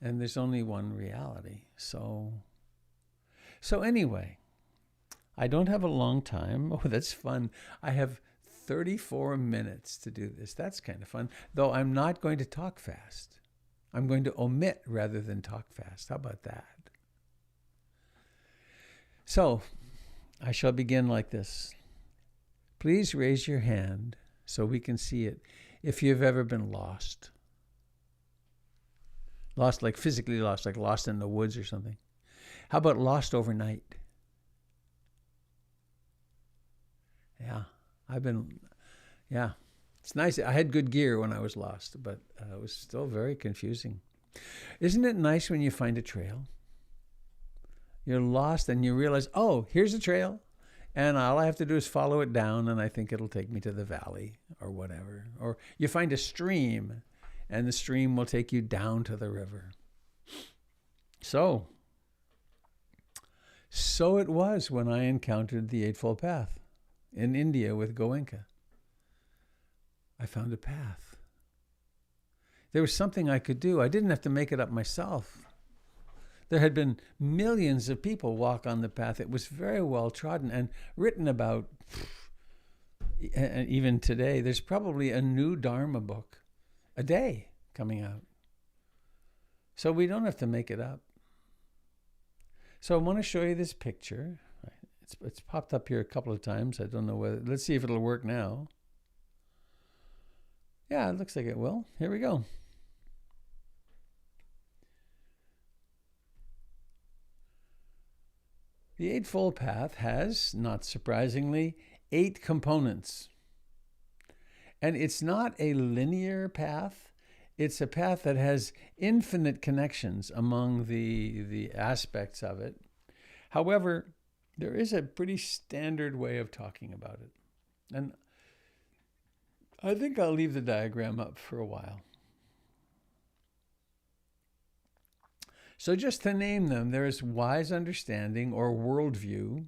Speaker 1: And there's only one reality. So anyway, I don't have a long time. Oh, that's fun. I have 34 minutes to do this. That's kind of fun. Though I'm not going to talk fast. I'm going to omit rather than talk fast. How about that? So, I shall begin like this. Please raise your hand so we can see it if you've ever been lost. Lost, like physically lost, like lost in the woods or something. How about lost overnight? Yeah, it's nice. I had good gear when I was lost, but it was still very confusing. Isn't it nice when you find a trail? You're lost and you realize, oh, here's a trail, and all I have to do is follow it down, and I think it'll take me to the valley or whatever. Or you find a stream, and the stream will take you down to the river. So it was when I encountered the Eightfold Path. In India with Goenka. I found a path. There was something I could do. I didn't have to make it up myself. There had been millions of people walk on the path. It was very well trodden and written about. And even today, there's probably a new Dharma book a day coming out. So we don't have to make it up. So I want to show you this picture. It's popped up here a couple of times. I don't know whether... Let's see if it'll work now. Yeah, it looks like it will. Here we go. The Eightfold Path has, not surprisingly, 8 components. And it's not a linear path. It's a path that has infinite connections among the aspects of it. However, there is a pretty standard way of talking about it. And I think I'll leave the diagram up for a while. So just to name them, there's wise understanding or worldview.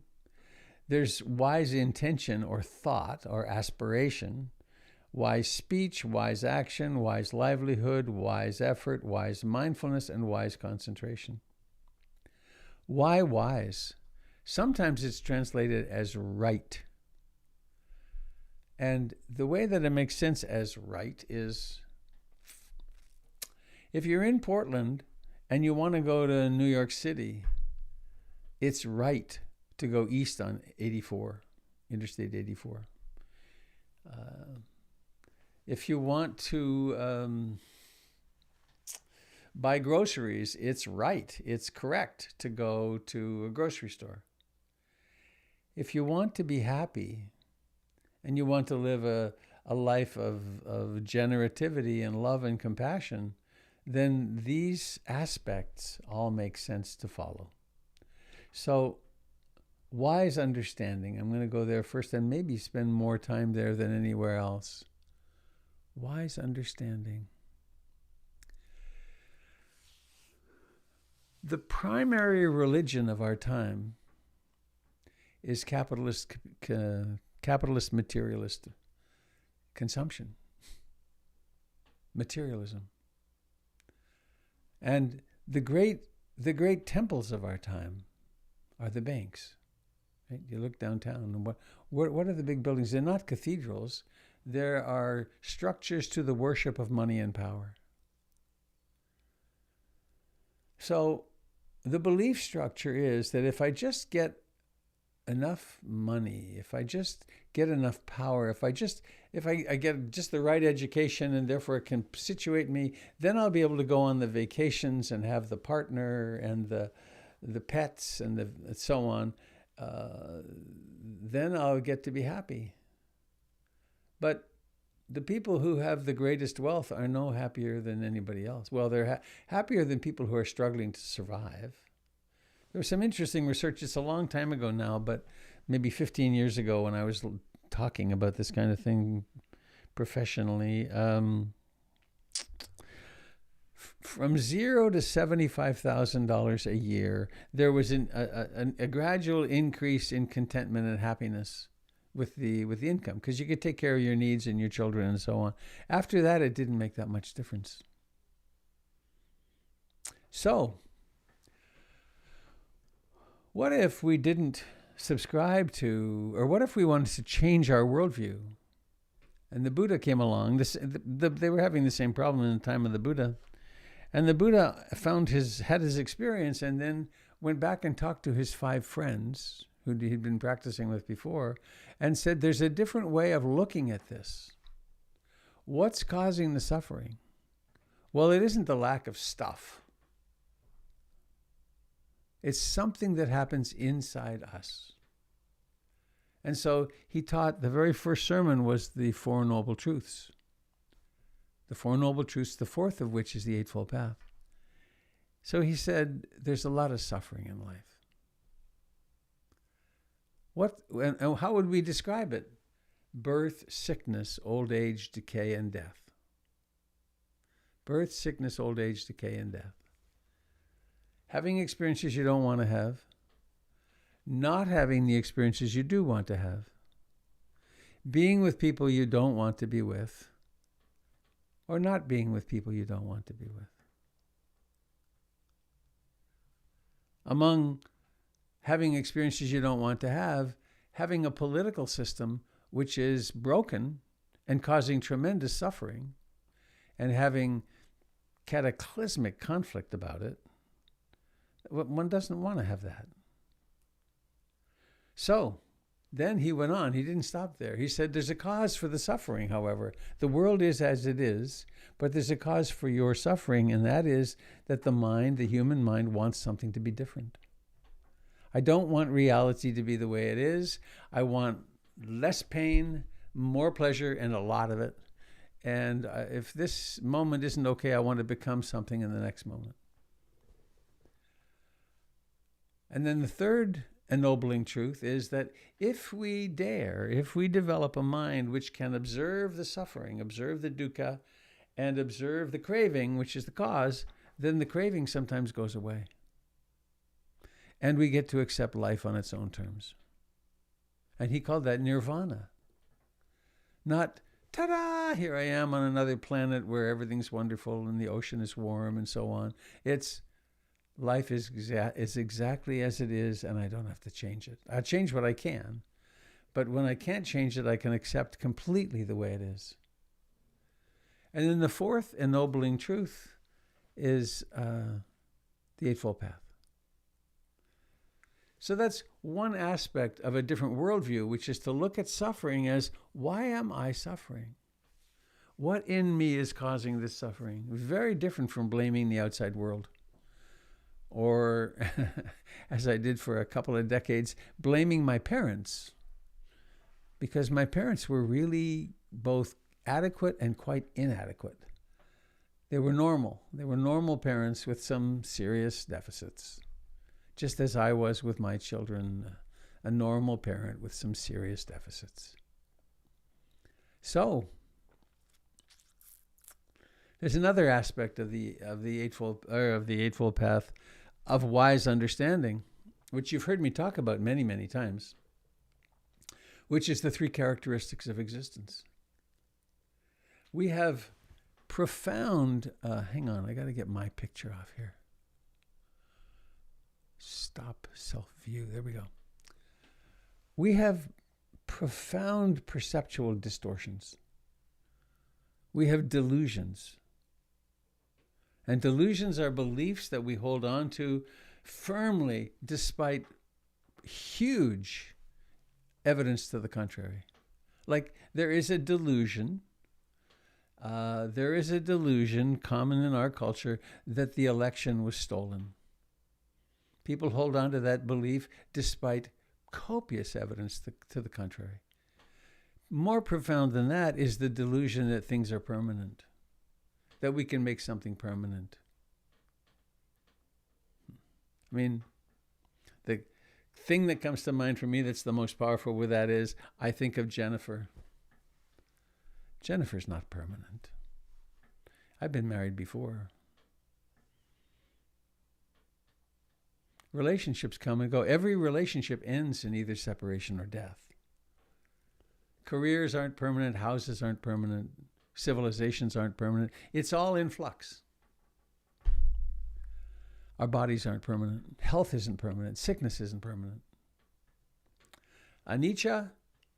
Speaker 1: There's wise intention or thought or aspiration. Wise speech, wise action, wise livelihood, wise effort, wise mindfulness, and wise concentration. Why wise? Sometimes it's translated as right. And the way that it makes sense as right is, if you're in Portland and you want to go to New York City, it's right to go east on 84, Interstate 84. If you want to buy groceries, it's right, it's correct to go to a grocery store. If you want to be happy and you want to live a life of generativity and love and compassion, then these aspects all make sense to follow. So, wise understanding, I'm going to go there first and maybe spend more time there than anywhere else. Wise understanding. The primary religion of our time is capitalist materialist consumption. Materialism. And the great temples of our time are the banks. Right? You look downtown, and what are the big buildings? They're not cathedrals. There are structures to the worship of money and power. So the belief structure is that if I just get enough money, if I just get enough power, if I get just the right education and therefore it can situate me, then I'll be able to go on the vacations and have the partner and the pets and so on. Then I'll get to be happy. But the people who have the greatest wealth are no happier than anybody else. Well, they're happier than people who are struggling to survive. There was some interesting research, it's a long time ago now, but maybe 15 years ago when I was talking about this kind of thing professionally, from $0 to $75,000 a year, there was a gradual increase in contentment and happiness with the income, because you could take care of your needs and your children and so on. After that, it didn't make that much difference. So, what if we didn't subscribe to, or what if we wanted to change our worldview? And the Buddha came along. They were having the same problem in the time of the Buddha. And the Buddha had his experience and then went back and talked to his 5 friends who he'd been practicing with before and said, there's a different way of looking at this. What's causing the suffering? Well, it isn't the lack of stuff. It's something that happens inside us. And so he taught, the very first sermon was the Four Noble Truths. The Four Noble Truths, the fourth of which is the Eightfold Path. So he said, there's a lot of suffering in life. And how would we describe it? Birth, sickness, old age, decay, and death. Birth, sickness, old age, decay, and death. Having experiences you don't want to have. Not having the experiences you do want to have. Being with people you don't want to be with. Or not being with people you don't want to be with. Among having experiences you don't want to have, having a political system which is broken and causing tremendous suffering, and having cataclysmic conflict about it, one doesn't want to have that. So, then he went on. He didn't stop there. He said, there's a cause for the suffering, however. The world is as it is, but there's a cause for your suffering, and that is that the human mind, wants something to be different. I don't want reality to be the way it is. I want less pain, more pleasure, and a lot of it. And if this moment isn't okay, I want to become something in the next moment. And then the third ennobling truth is that if we develop a mind which can observe the suffering, observe the dukkha, and observe the craving, which is the cause, then the craving sometimes goes away. And we get to accept life on its own terms. And he called that nirvana. Not, ta-da, here I am on another planet where everything's wonderful and the ocean is warm and so on. It's life is exactly as it is, and I don't have to change it. I change what I can, but when I can't change it, I can accept completely the way it is. And then the fourth ennobling truth is the Eightfold Path. So that's one aspect of a different worldview, which is to look at suffering as, why am I suffering? What in me is causing this suffering? Very different from blaming the outside world. Or, as I did for a couple of decades, blaming my parents. Because my parents were really both adequate and quite inadequate. They were normal. They were normal parents with some serious deficits. Just as I was with my children, a normal parent with some serious deficits. So, there's another aspect of the Eightfold Path of wise understanding, which you've heard me talk about many, many times, which is the three characteristics of existence. We have profound, hang on, I got to get my picture off here. Stop self-view, there we go. We have profound perceptual distortions. We have delusions. And delusions are beliefs that we hold on to firmly despite huge evidence to the contrary. Like there is a delusion common in our culture that the election was stolen. People hold on to that belief despite copious evidence to the contrary. More profound than that is the delusion that things are permanent, that we can make something permanent. I mean, the thing that comes to mind for me that's the most powerful with that is, I think of Jennifer. Jennifer's not permanent. I've been married before. Relationships come and go. Every relationship ends in either separation or death. Careers aren't permanent. Houses aren't permanent. Civilizations aren't permanent. It's all in flux. Our bodies aren't permanent. Health isn't permanent. Sickness isn't permanent. Anicca,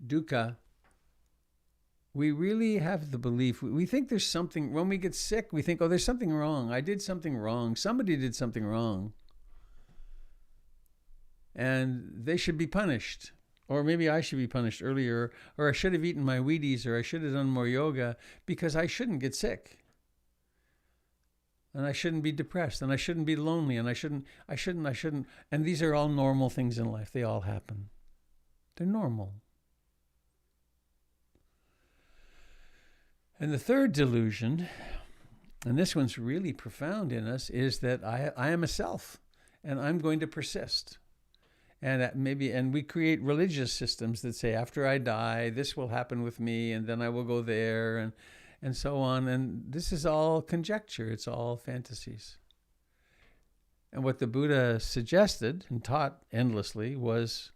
Speaker 1: dukkha, we really have the belief, we think there's something, when we get sick, we think, oh, there's something wrong. I did something wrong. Somebody did something wrong. And they should be punished. Or maybe I should be punished earlier, or I should have eaten my Wheaties, or I should have done more yoga, because I shouldn't get sick. And I shouldn't be depressed, and I shouldn't be lonely, and I shouldn't. And these are all normal things in life. They all happen. They're normal. And the third delusion, and this one's really profound in us, is that I am a self, and I'm going to persist. And we create religious systems that say, after I die, this will happen with me, and then I will go there, and so on. And this is all conjecture. It's all fantasies. And what the Buddha suggested and taught endlessly was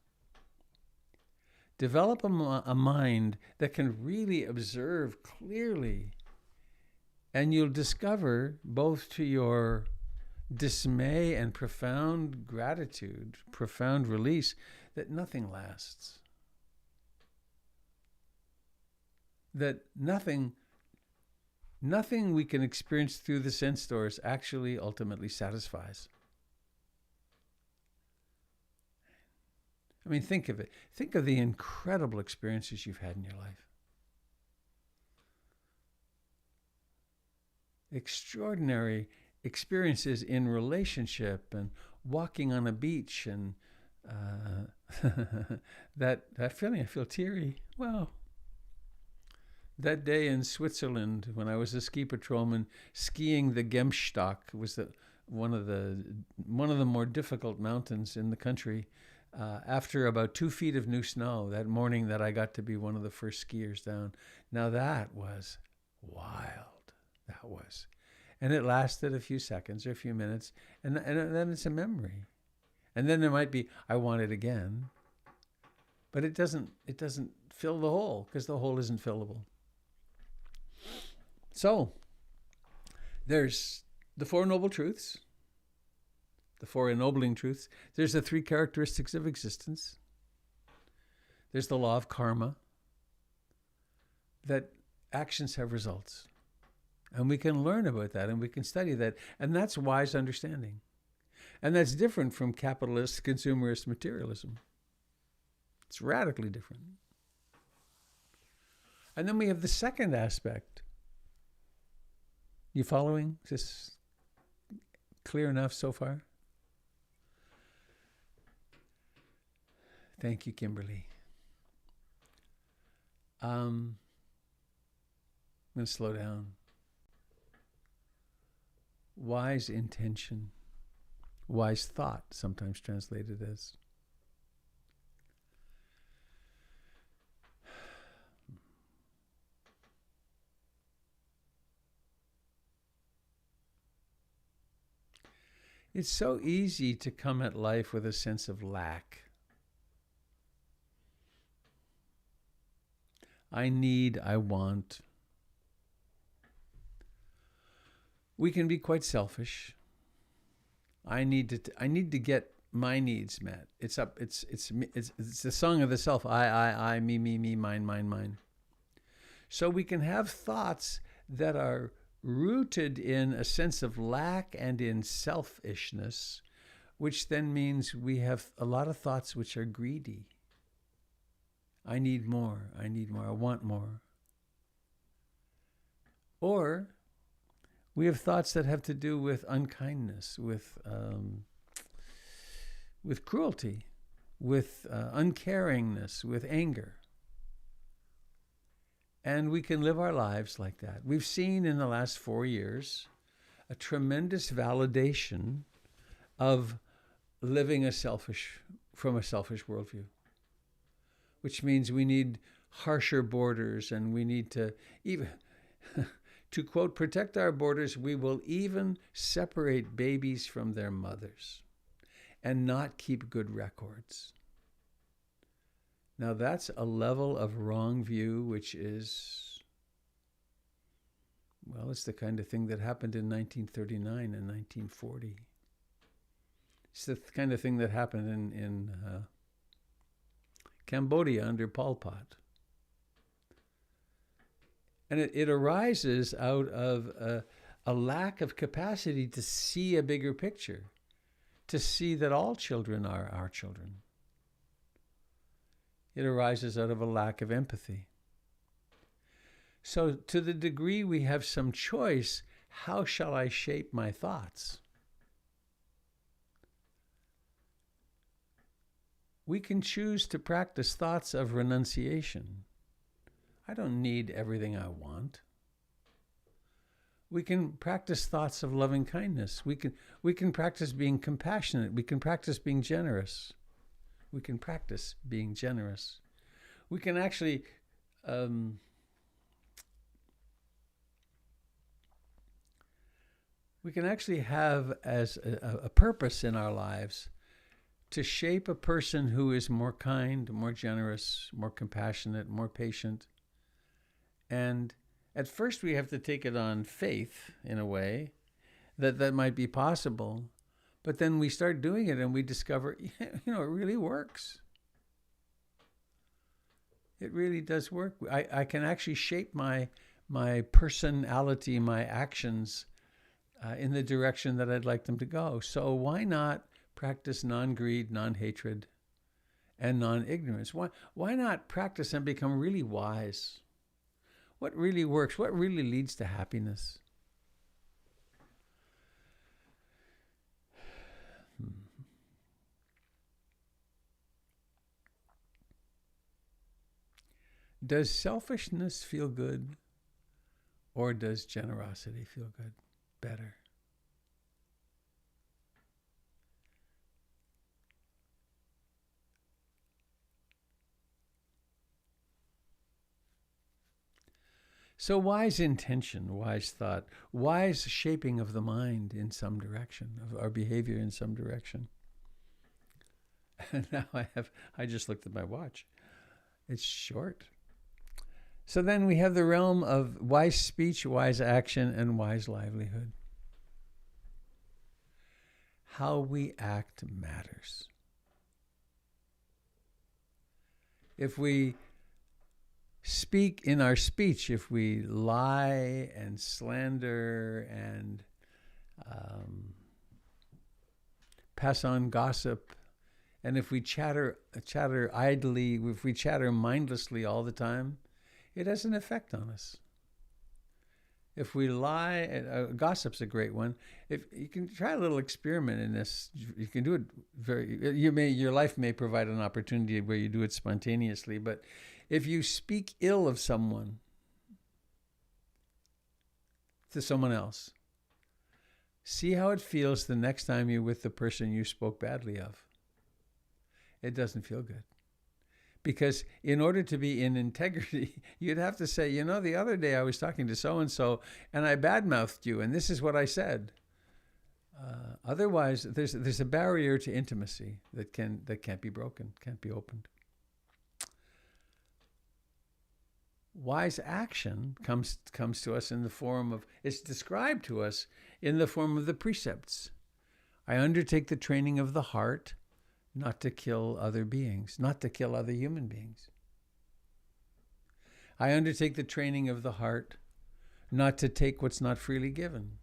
Speaker 1: develop a mind that can really observe clearly, and you'll discover, both to your dismay and profound gratitude, profound release, that nothing lasts. That nothing we can experience through the sense doors actually ultimately satisfies. I mean, think of it. Think of the incredible experiences you've had in your life. Extraordinary experiences in relationship, and walking on a beach, and that feeling, I feel teary. Well, that day in Switzerland when I was a ski patrolman skiing the Gemstock, was one of the more difficult mountains in the country. After about 2 feet of new snow that morning, that I got to be one of the first skiers down. Now that was wild. That was, and it lasted a few seconds or a few minutes, and then it's a memory, and then there might be I want it again, but it doesn't fill the hole, because the hole isn't fillable. So there's the Four Noble Truths, the Four Ennobling Truths. There's the 3 characteristics of existence. There's the law of karma, that actions have results. And we can learn about that, and we can study that. And that's wise understanding. And that's different from capitalist, consumerist materialism. It's radically different. And then we have the second aspect. You following? Is this clear enough so far? Thank you, Kimberly. I'm going to slow down. Wise intention, wise thought, sometimes translated as. It's so easy to come at life with a sense of lack. I need, I want. We can be quite selfish. I need to get my needs met. It's the song of the self. I, me, mine, mine. So we can have thoughts that are rooted in a sense of lack and in selfishness, which then means we have a lot of thoughts which are greedy. I need more, I want more. Or we have thoughts that have to do with unkindness, with cruelty, with uncaringness, with anger. And we can live our lives like that. We've seen in the last 4 years a tremendous validation of living from a selfish worldview, which means we need harsher borders, and we need to even, to quote, protect our borders, we will even separate babies from their mothers and not keep good records. Now that's a level of wrong view which is, well, it's the kind of thing that happened in 1939 and 1940. It's the kind of thing that happened in Cambodia under Pol Pot. And it arises out of a lack of capacity to see a bigger picture, to see that all children are our children. It arises out of a lack of empathy. So to the degree we have some choice, how shall I shape my thoughts? We can choose to practice thoughts of renunciation. I don't need everything I want. We can practice thoughts of loving kindness. We can practice being compassionate. We can practice being generous. We can practice being generous. We can actually have as a purpose in our lives to shape a person who is more kind, more generous, more compassionate, more patient. And at first we have to take it on faith, in a way, that might be possible. But then we start doing it and we discover, it really works. It really does work. I can actually shape my personality, my actions in the direction that I'd like them to go. So why not practice non-greed, non-hatred, and non-ignorance? Why not practice and become really wise? What really works? What really leads to happiness? Does selfishness feel good, or does generosity feel good? Better. So wise intention, wise thought, wise shaping of the mind in some direction, of our behavior in some direction. And now I just looked at my watch. It's short. So then we have the realm of wise speech, wise action, and wise livelihood. How we act matters. If we speak in our speech, if we lie and slander and pass on gossip, and if we chatter idly, if we chatter mindlessly all the time, it has an effect on us. If we lie, gossip's a great one. If you can try a little experiment in this, you can do it your life may provide an opportunity where you do it spontaneously, but if you speak ill of someone to someone else, see how it feels the next time you're with the person you spoke badly of. It doesn't feel good. Because in order to be in integrity, you'd have to say, the other day I was talking to so-and-so and I badmouthed you and this is what I said. Otherwise, there's a barrier to intimacy that can't be broken, can't be opened. Wise action comes to us in the form of, it's described to us in the form of the precepts. I undertake the training of the heart not to kill other beings, not to kill other human beings. I undertake the training of the heart not to take what's not freely given,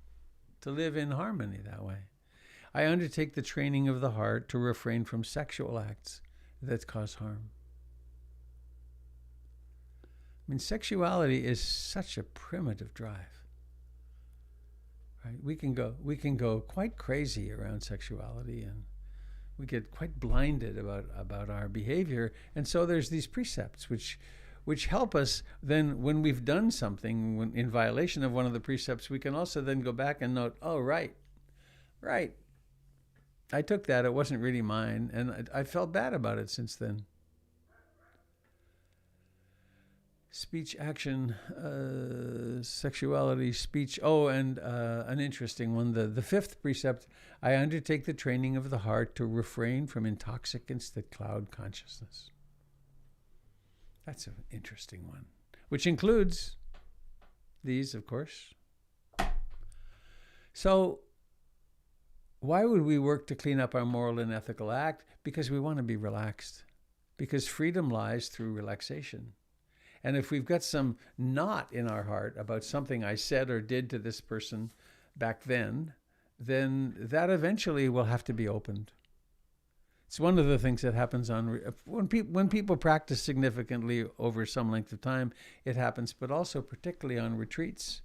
Speaker 1: to live in harmony that way. I undertake the training of the heart to refrain from sexual acts that cause harm. I mean, sexuality is such a primitive drive. Right? We can go quite crazy around sexuality, and we get quite blinded about our behavior. And so there's these precepts which help us then when we've done something in violation of one of the precepts, we can also then go back and note, oh, right. I took that, it wasn't really mine, and I felt bad about it since then. Speech, action, sexuality, speech. Oh, and an interesting one, the fifth precept, I undertake the training of the heart to refrain from intoxicants that cloud consciousness. That's an interesting one, which includes these, of course. So why would we work to clean up our moral and ethical act? Because we want to be relaxed. Because freedom lies through relaxation. And if we've got some knot in our heart about something I said or did to this person back then that eventually will have to be opened. It's one of the things that happens when people practice significantly over some length of time, it happens, but also particularly on retreats,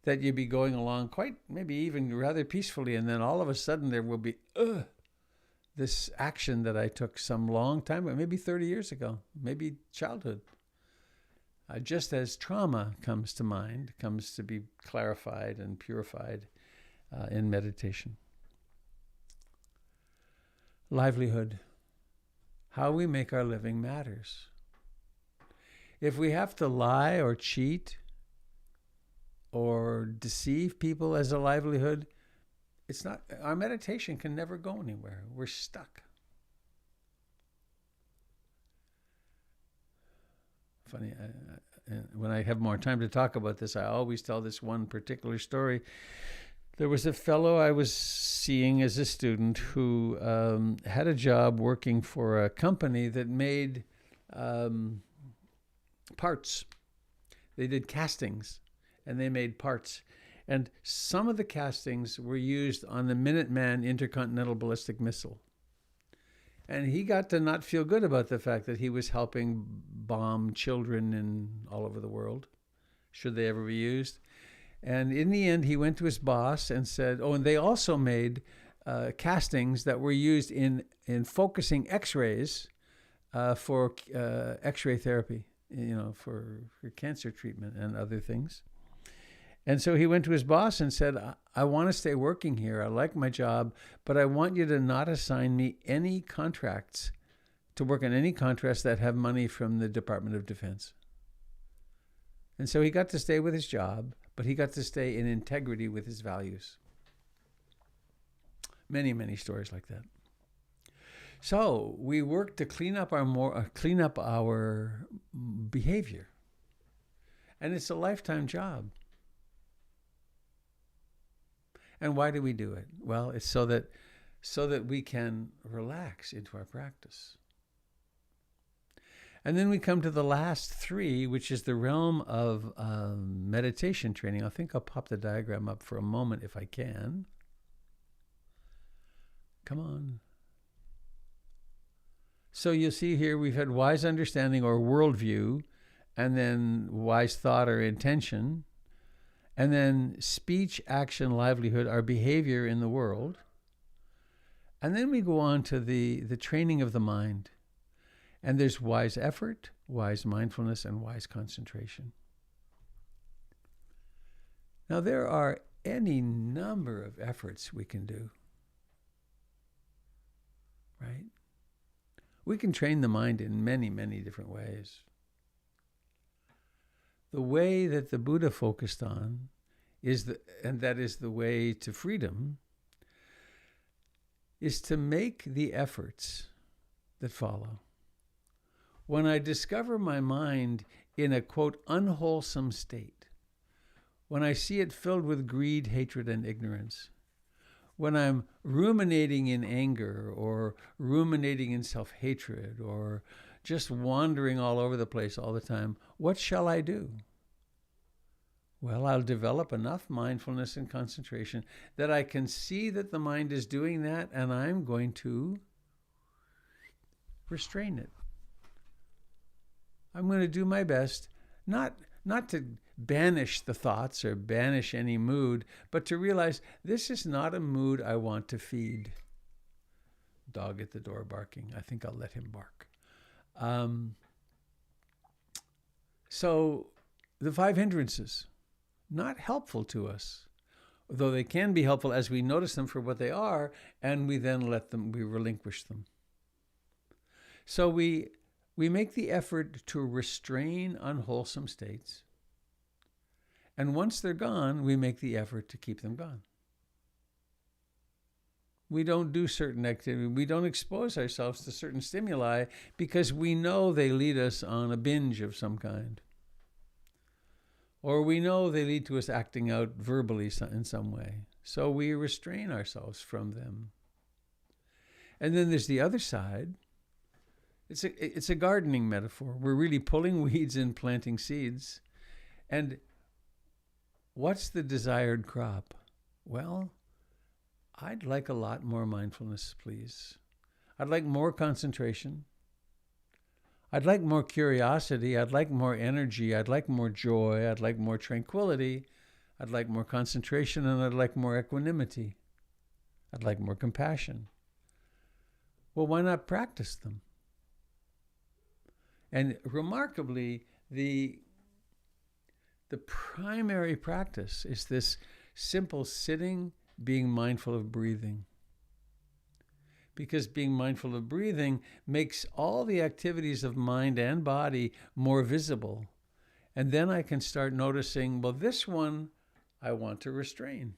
Speaker 1: that you be going along quite, maybe even rather peacefully, and then all of a sudden there will be, this action that I took some long time, maybe 30 years ago, maybe childhood. Just as trauma comes to mind, comes to be clarified and purified in meditation. Livelihood. How we make our living matters. If we have to lie or cheat or deceive people as a livelihood, it's not, our meditation can never go anywhere. We're stuck. Funny, when I have more time to talk about this, I always tell this one particular story. There was a fellow I was seeing as a student who had a job working for a company that made parts. They did castings, and they made parts. And some of the castings were used on the Minuteman intercontinental ballistic missile. And he got to not feel good about the fact that he was helping bomb children all over the world, should they ever be used. And in the end, he went to his boss and said, and they also made castings that were used in focusing X-rays for X-ray therapy. for cancer treatment and other things. And so he went to his boss and said, I want to stay working here. I like my job, but I want you to not assign me any contracts to work on any contracts that have money from the Department of Defense. And so he got to stay with his job, but he got to stay in integrity with his values. Many, many stories like that. So we work to clean up our behavior. And it's a lifetime job. And why do we do it? Well, it's so that we can relax into our practice. And then we come to the last three, which is the realm of meditation training. I think I'll pop the diagram up for a moment if I can. Come on. So you'll see here we've had wise understanding or worldview, and then wise thought or intention, and then speech, action, livelihood, our behavior in the world. And then we go on to the training of the mind. And there's wise effort, wise mindfulness, and wise concentration. Now, there are any number of efforts we can do, right? We can train the mind in many, many different ways. The way that the Buddha focused on and that is the way to freedom, is to make the efforts that follow. When I discover my mind in a, quote, unwholesome state, when I see it filled with greed, hatred, and ignorance, when I'm ruminating in anger or ruminating in self-hatred or just wandering all over the place all the time, what shall I do? Well, I'll develop enough mindfulness and concentration that I can see that the mind is doing that, and I'm going to restrain it. I'm going to do my best, not to banish the thoughts or banish any mood, but to realize this is not a mood I want to feed. Dog at the door barking. I think I'll let him bark. So the 5 hindrances, not helpful to us, though they can be helpful as we notice them for what they are, and we then we relinquish them. So we make the effort to restrain unwholesome states. And once they're gone, we make the effort to keep them gone. We don't do certain activity. We don't expose ourselves to certain stimuli because we know they lead us on a binge of some kind. Or we know they lead to us acting out verbally in some way. So we restrain ourselves from them. And then there's the other side. It's a gardening metaphor. We're really pulling weeds and planting seeds. And what's the desired crop? Well, I'd like a lot more mindfulness, please. I'd like more concentration. I'd like more curiosity. I'd like more energy. I'd like more joy. I'd like more tranquility. I'd like more concentration, and I'd like more equanimity. I'd like more compassion. Well, why not practice them? And remarkably, the primary practice is this simple sitting, being mindful of breathing. Because being mindful of breathing makes all the activities of mind and body more visible. And then I can start noticing, well, this one I want to restrain.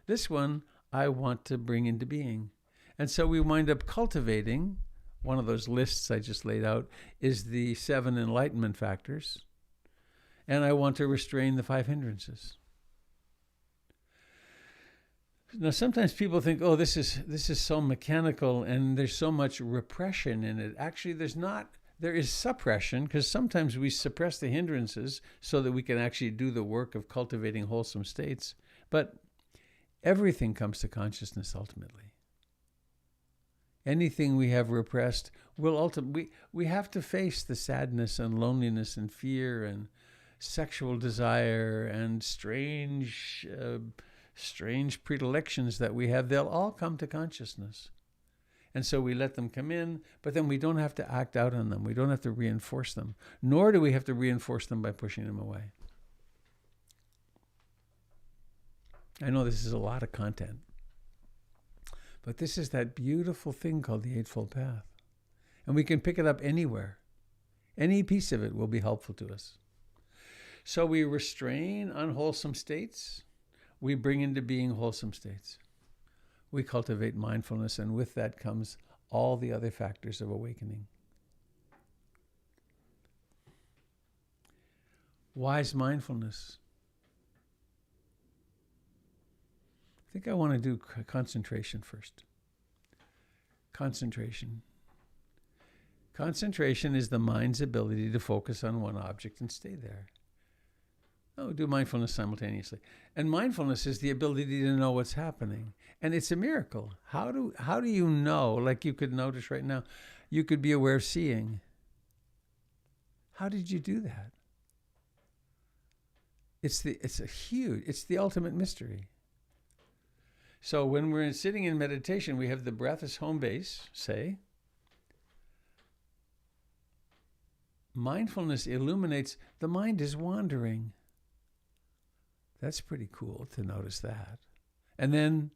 Speaker 1: This one I want to bring into being. And so we wind up cultivating. One of those lists I just laid out is the 7 enlightenment factors. And I want to restrain the 5 hindrances. Now, sometimes people think, oh, this is so mechanical and there's so much repression in it. Actually, there is suppression, because sometimes we suppress the hindrances so that we can actually do the work of cultivating wholesome states. But everything comes to consciousness ultimately. Anything we have repressed will ultimately, we have to face the sadness and loneliness and fear and sexual desire and strange predilections that we have. They'll all come to consciousness. And so we let them come in, but then we don't have to act out on them. We don't have to reinforce them, nor do we have to reinforce them by pushing them away. I know this is a lot of content, but this is that beautiful thing called the Eightfold Path. And we can pick it up anywhere. Any piece of it will be helpful to us. So we restrain unwholesome states. We bring into being wholesome states. We cultivate mindfulness, and with that comes all the other factors of awakening. Wise mindfulness. I think I want to do concentration first. Concentration. Concentration is the mind's ability to focus on one object and stay there. Do mindfulness simultaneously. And mindfulness is the ability to know what's happening. And it's a miracle. How do you know, like you could notice right now, you could be aware of seeing. How did you do that? It's the ultimate mystery. So when we're sitting in meditation, we have the breath as home base, say. Mindfulness illuminates, the mind is wandering. That's pretty cool to notice that. And then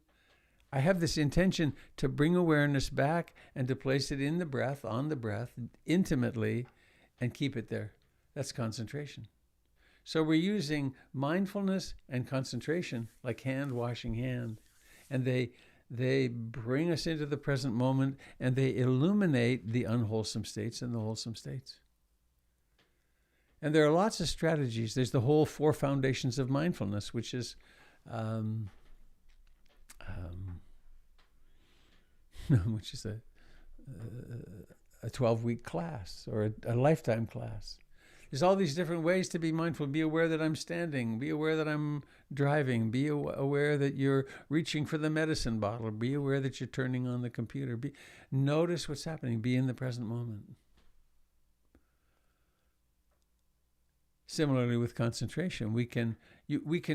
Speaker 1: I have this intention to bring awareness back and to place it in the breath, on the breath, intimately, and keep it there. That's concentration. So we're using mindfulness and concentration like hand washing hand. And they bring us into the present moment, and they illuminate the unwholesome states and the wholesome states. And there are lots of strategies. There's the whole 4 foundations of mindfulness, which is which is a 12-week class or a lifetime class. There's all these different ways to be mindful. Be aware that I'm standing. Be aware that I'm driving. Be aware that you're reaching for the medicine bottle. Be aware that you're turning on the computer. Notice what's happening. Be in the present moment. Similarly with concentration, we can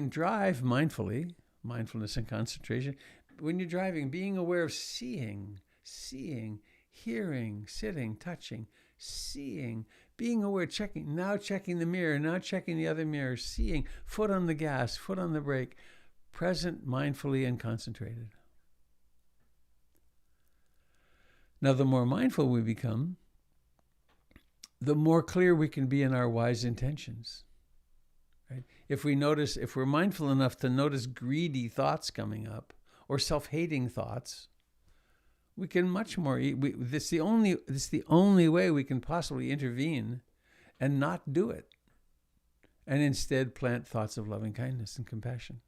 Speaker 1: drive mindfully, mindfulness and concentration. When you're driving, being aware of seeing, hearing, sitting, touching, seeing, being aware, checking the mirror, now checking the other mirror, seeing, foot on the gas, foot on the brake, present, mindfully, and concentrated. Now, the more mindful we become, the more clear we can be in our wise intentions. Right? If we're mindful enough to notice greedy thoughts coming up or self-hating thoughts, we can much more. This is the only way we can possibly intervene and not do it, and instead plant thoughts of loving kindness and compassion.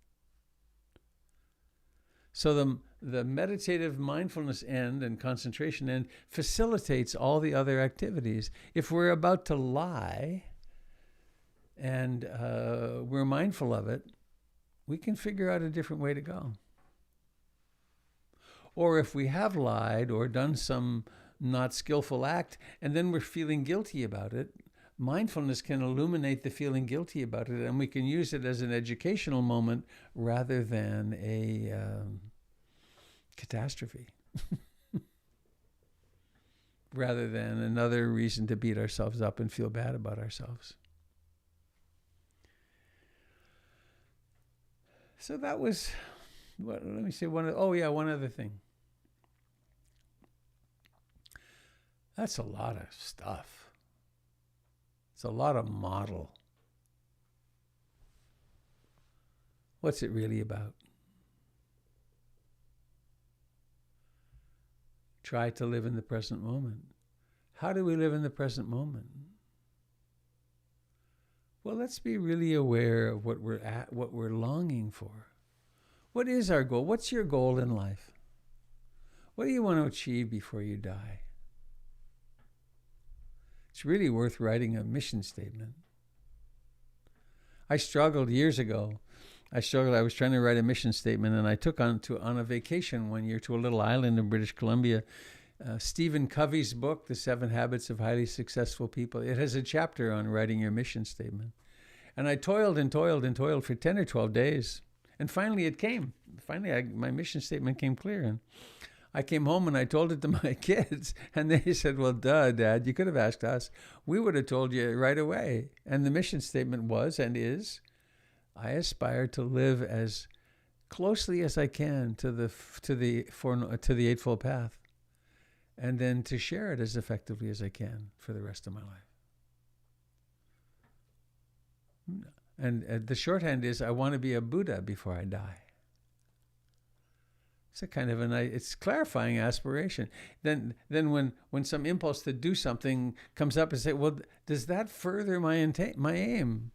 Speaker 1: So the meditative mindfulness end and concentration end facilitates all the other activities. If we're about to lie and we're mindful of it, we can figure out a different way to go. Or if we have lied or done some not skillful act and then we're feeling guilty about it, mindfulness can illuminate the feeling guilty about it, and we can use it as an educational moment rather than a catastrophe, rather than another reason to beat ourselves up and feel bad about ourselves. So that was, let me say one other thing. That's a lot of stuff. It's a lot of model. What's it really about? Try to live in the present moment. How do we live in the present moment? Well, let's be really aware of what we're longing for. What is our goal? What's your goal in life? What do you want to achieve before you die? It's really worth writing a mission statement. I struggled years ago. I was trying to write a mission statement, and I took on a vacation one year to a little island in British Columbia. Stephen Covey's book, The 7 Habits of Highly Successful People, it has a chapter on writing your mission statement. And I toiled for 10 or 12 days. And finally it came. Finally, my mission statement came clear. And I came home and I told it to my kids, and they said, well, duh, Dad, you could have asked us. We would have told you right away. And the mission statement was and is, I aspire to live as closely as I can to the Eightfold Path, and then to share it as effectively as I can for the rest of my life. And the shorthand is, I want to be a Buddha before I die. It's a kind of it's clarifying aspiration. Then when some impulse to do something comes up and say, well, does that further my aim?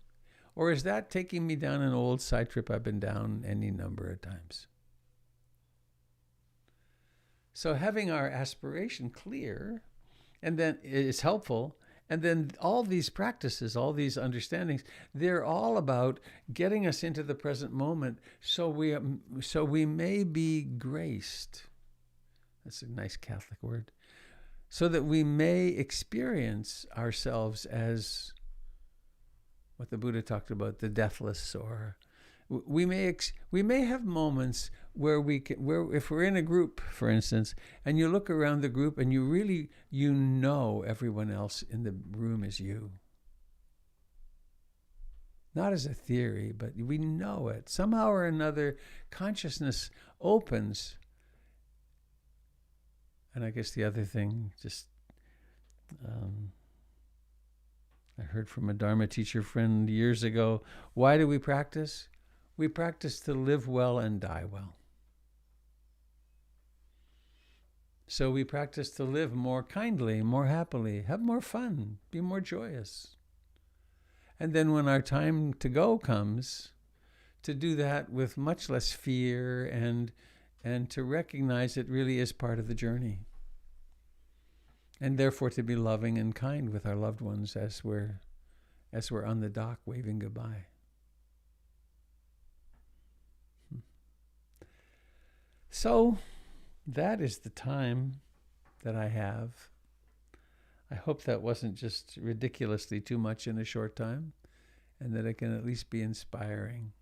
Speaker 1: Or is that taking me down an old side trip I've been down any number of times? So having our aspiration clear, and then is helpful. And then all these practices, all these understandings, they're all about getting us into the present moment so we may be graced. That's a nice Catholic word. So that we may experience ourselves as what the Buddha talked about, the deathless, or we may have moments where if we're in a group, for instance, and you look around the group and you know everyone else in the room is you. Not as a theory, but we know it. Somehow or another, consciousness opens. And I guess the other thing, I heard from a Dharma teacher friend years ago, why do we practice? We practice to live well and die well. So we practice to live more kindly, more happily, have more fun, be more joyous. And then when our time to go comes, to do that with much less fear and to recognize it really is part of the journey. And therefore to be loving and kind with our loved ones as we're on the dock waving goodbye. So that is the time that I have. I hope that wasn't just ridiculously too much in a short time, and that it can at least be inspiring.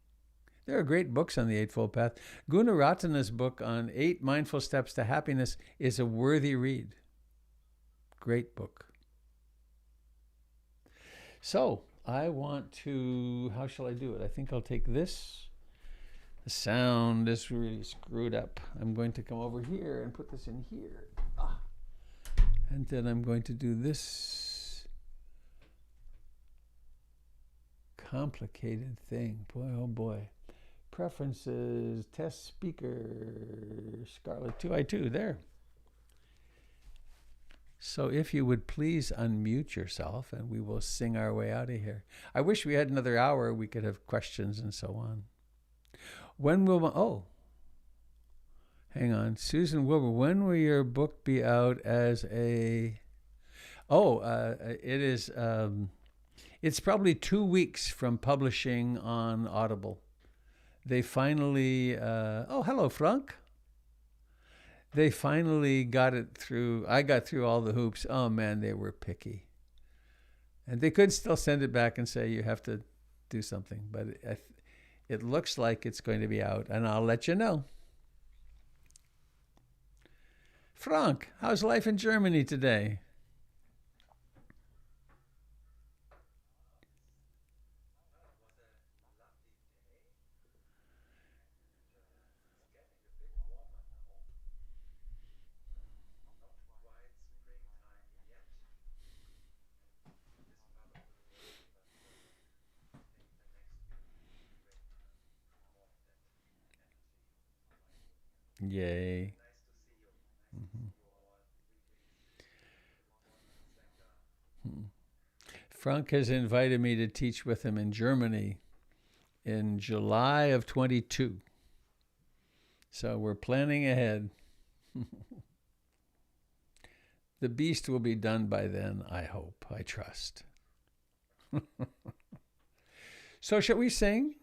Speaker 1: There are great books on the Eightfold Path. Gunaratana's book on 8 Mindful Steps to Happiness is a worthy read. Great book. So I want to, how shall I do it? I think I'll take this. The sound is really screwed up. I'm going to come over here and put this in here. And then I'm going to do this complicated thing. Boy, oh boy. Preferences, test speaker, Scarlet 2i2, there. So if you would please unmute yourself and we will sing our way out of here. I wish we had another hour. We could have questions and so on. When will hang on, Susan Wilbur, when will your book be out as a, it is, it's probably 2 weeks from publishing on Audible. They finally, hello, Frank. They finally got it through. I got through all the hoops. Oh man, they were picky. And they could still send it back and say you have to do something, but it looks like it's going to be out, and I'll let you know. Frank, how's life in Germany today? Yay. Frank has invited me to teach with him in Germany in July of 22. So we're planning ahead. The beast will be done by then, I hope, I trust. So shall we sing?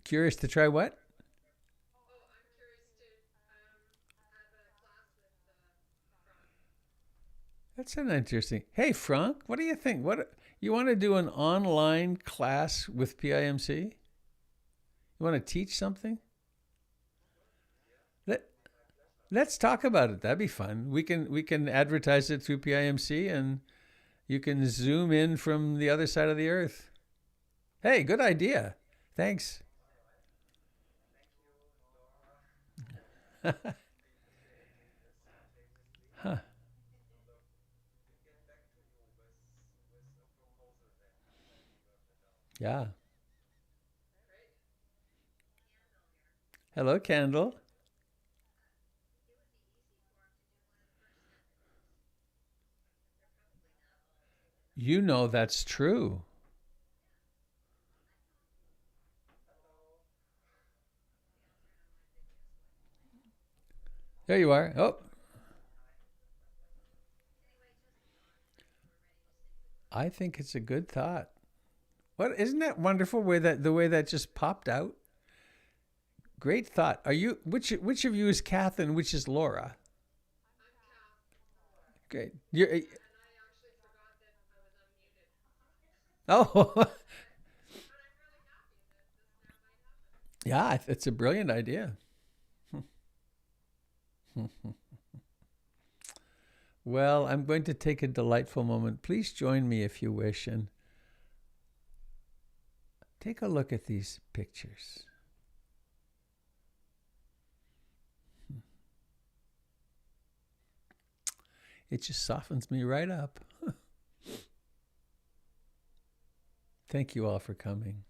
Speaker 1: Curious to try what?
Speaker 2: I'm curious to have a class with Frank.
Speaker 1: That's an interesting. Hey, Frank, what do you think? What you want to do an online class with PIMC? You want to teach something? Let's talk about it. That'd be fun. We can advertise it through PIMC, and you can zoom in from the other side of the earth. Hey, good idea. Thanks. Huh. Yeah. Hello, Candle. You know that's true. There you are. Oh, I think it's a good thought. What, isn't that wonderful? The way that just popped out. Great thought. Are you which of you is Kath and which is Laura? Great. You're. Oh, yeah. It's a brilliant idea. Well, I'm going to take a delightful moment. Please join me if you wish and take a look at these pictures. It just softens me right up. Thank you all for coming.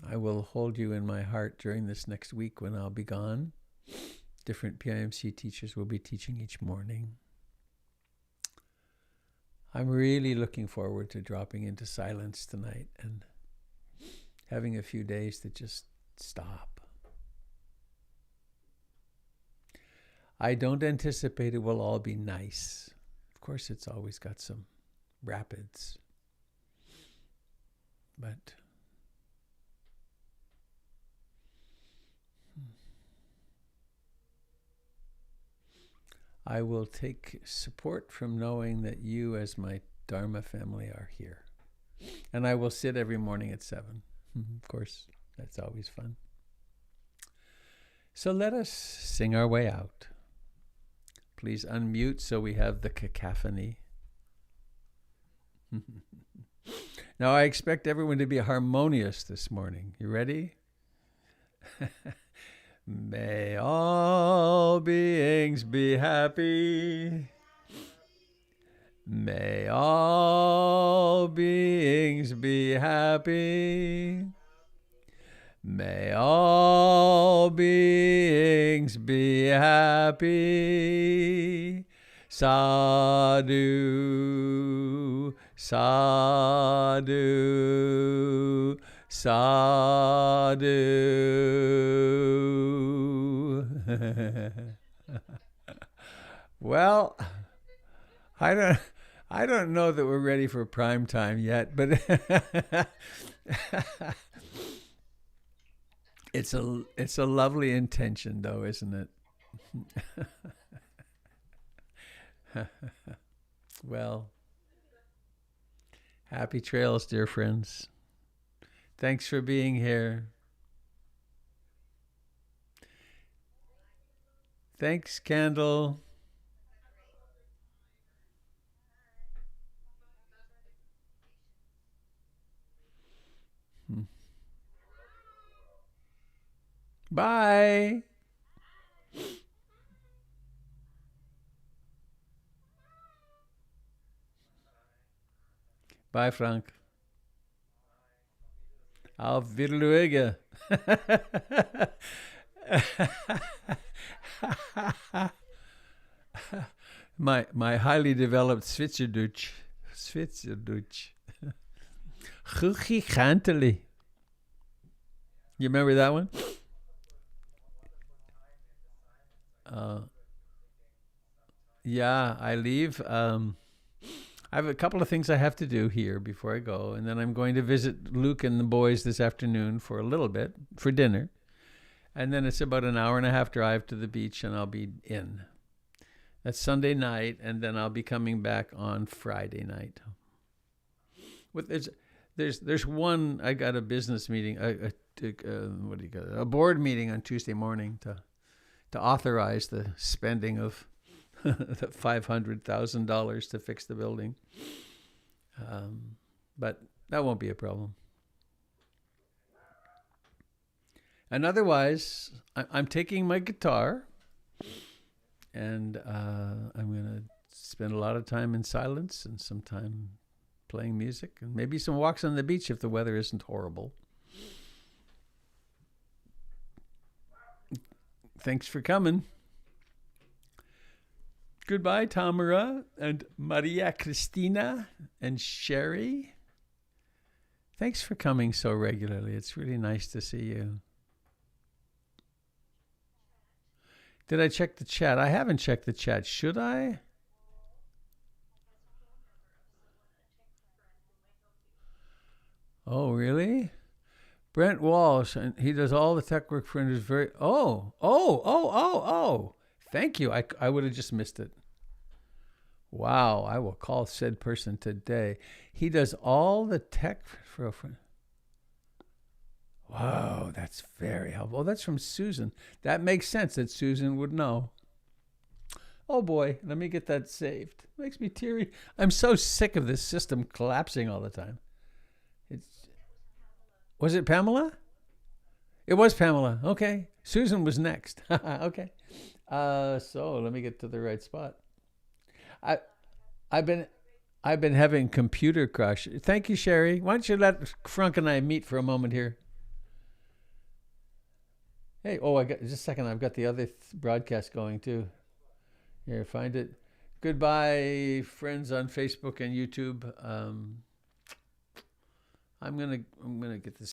Speaker 1: I will hold you in my heart during this next week when I'll be gone. Different PIMC teachers will be teaching each morning. I'm really looking forward to dropping into silence tonight and having a few days to just stop. I don't anticipate it will all be nice. Of course, it's always got some rapids. But I will take support from knowing that you as my Dharma family are here. And I will sit every morning at 7. Of course, that's always fun. So let us sing our way out. Please unmute so we have the cacophony. Now I expect everyone to be harmonious this morning. You ready? May all beings be happy. May all beings be happy. May all beings be happy. Sadhu, sadhu, sadhu. Well, I don't know that we're ready for prime time yet, but it's a lovely intention, though, isn't it? Well, happy trails, dear friends. Thanks for being here. Thanks, Candle. Bye. Bye, Frank. Auf Wiedersehen. my highly developed Schweizerdeutsch. Ganteli. You remember that one? Yeah, I leave. I have a couple of things I have to do here before I go, and then I'm going to visit Luke and the boys this afternoon for a little bit, for dinner. And then it's about an hour and a half drive to the beach, and I'll be in. That's Sunday night, and then I'll be coming back on Friday night. There's one, I got a business meeting, a board meeting on Tuesday morning to authorize the spending of the $500,000 to fix the building. But that won't be a problem. And otherwise, I'm taking my guitar, and I'm going to spend a lot of time in silence and some time playing music, and maybe some walks on the beach if the weather isn't horrible. Thanks for coming. Goodbye, Tamara and Maria Cristina and Sherry. Thanks for coming so regularly. It's really nice to see you. Did I check the chat? I haven't checked the chat. Should I? Oh, really? Brent Walsh, and he does all the tech work for him. Oh. Thank you. I would have just missed it. Wow, I will call said person today. He does all the tech for a friend. Wow, that's very helpful. Oh, that's from Susan. That makes sense that Susan would know. Oh boy, let me get that saved. Makes me teary. I'm so sick of this system collapsing all the time. Was it Pamela? It was Pamela. Okay. Susan was next. Okay. So let me get to the right spot. I've been having computer crush. Thank you, Sherry. Why don't you let Frank and I meet for a moment here? Hey, I got just a second. I've got the other broadcast going too. Here, find it. Goodbye, friends on Facebook and YouTube. I'm gonna get this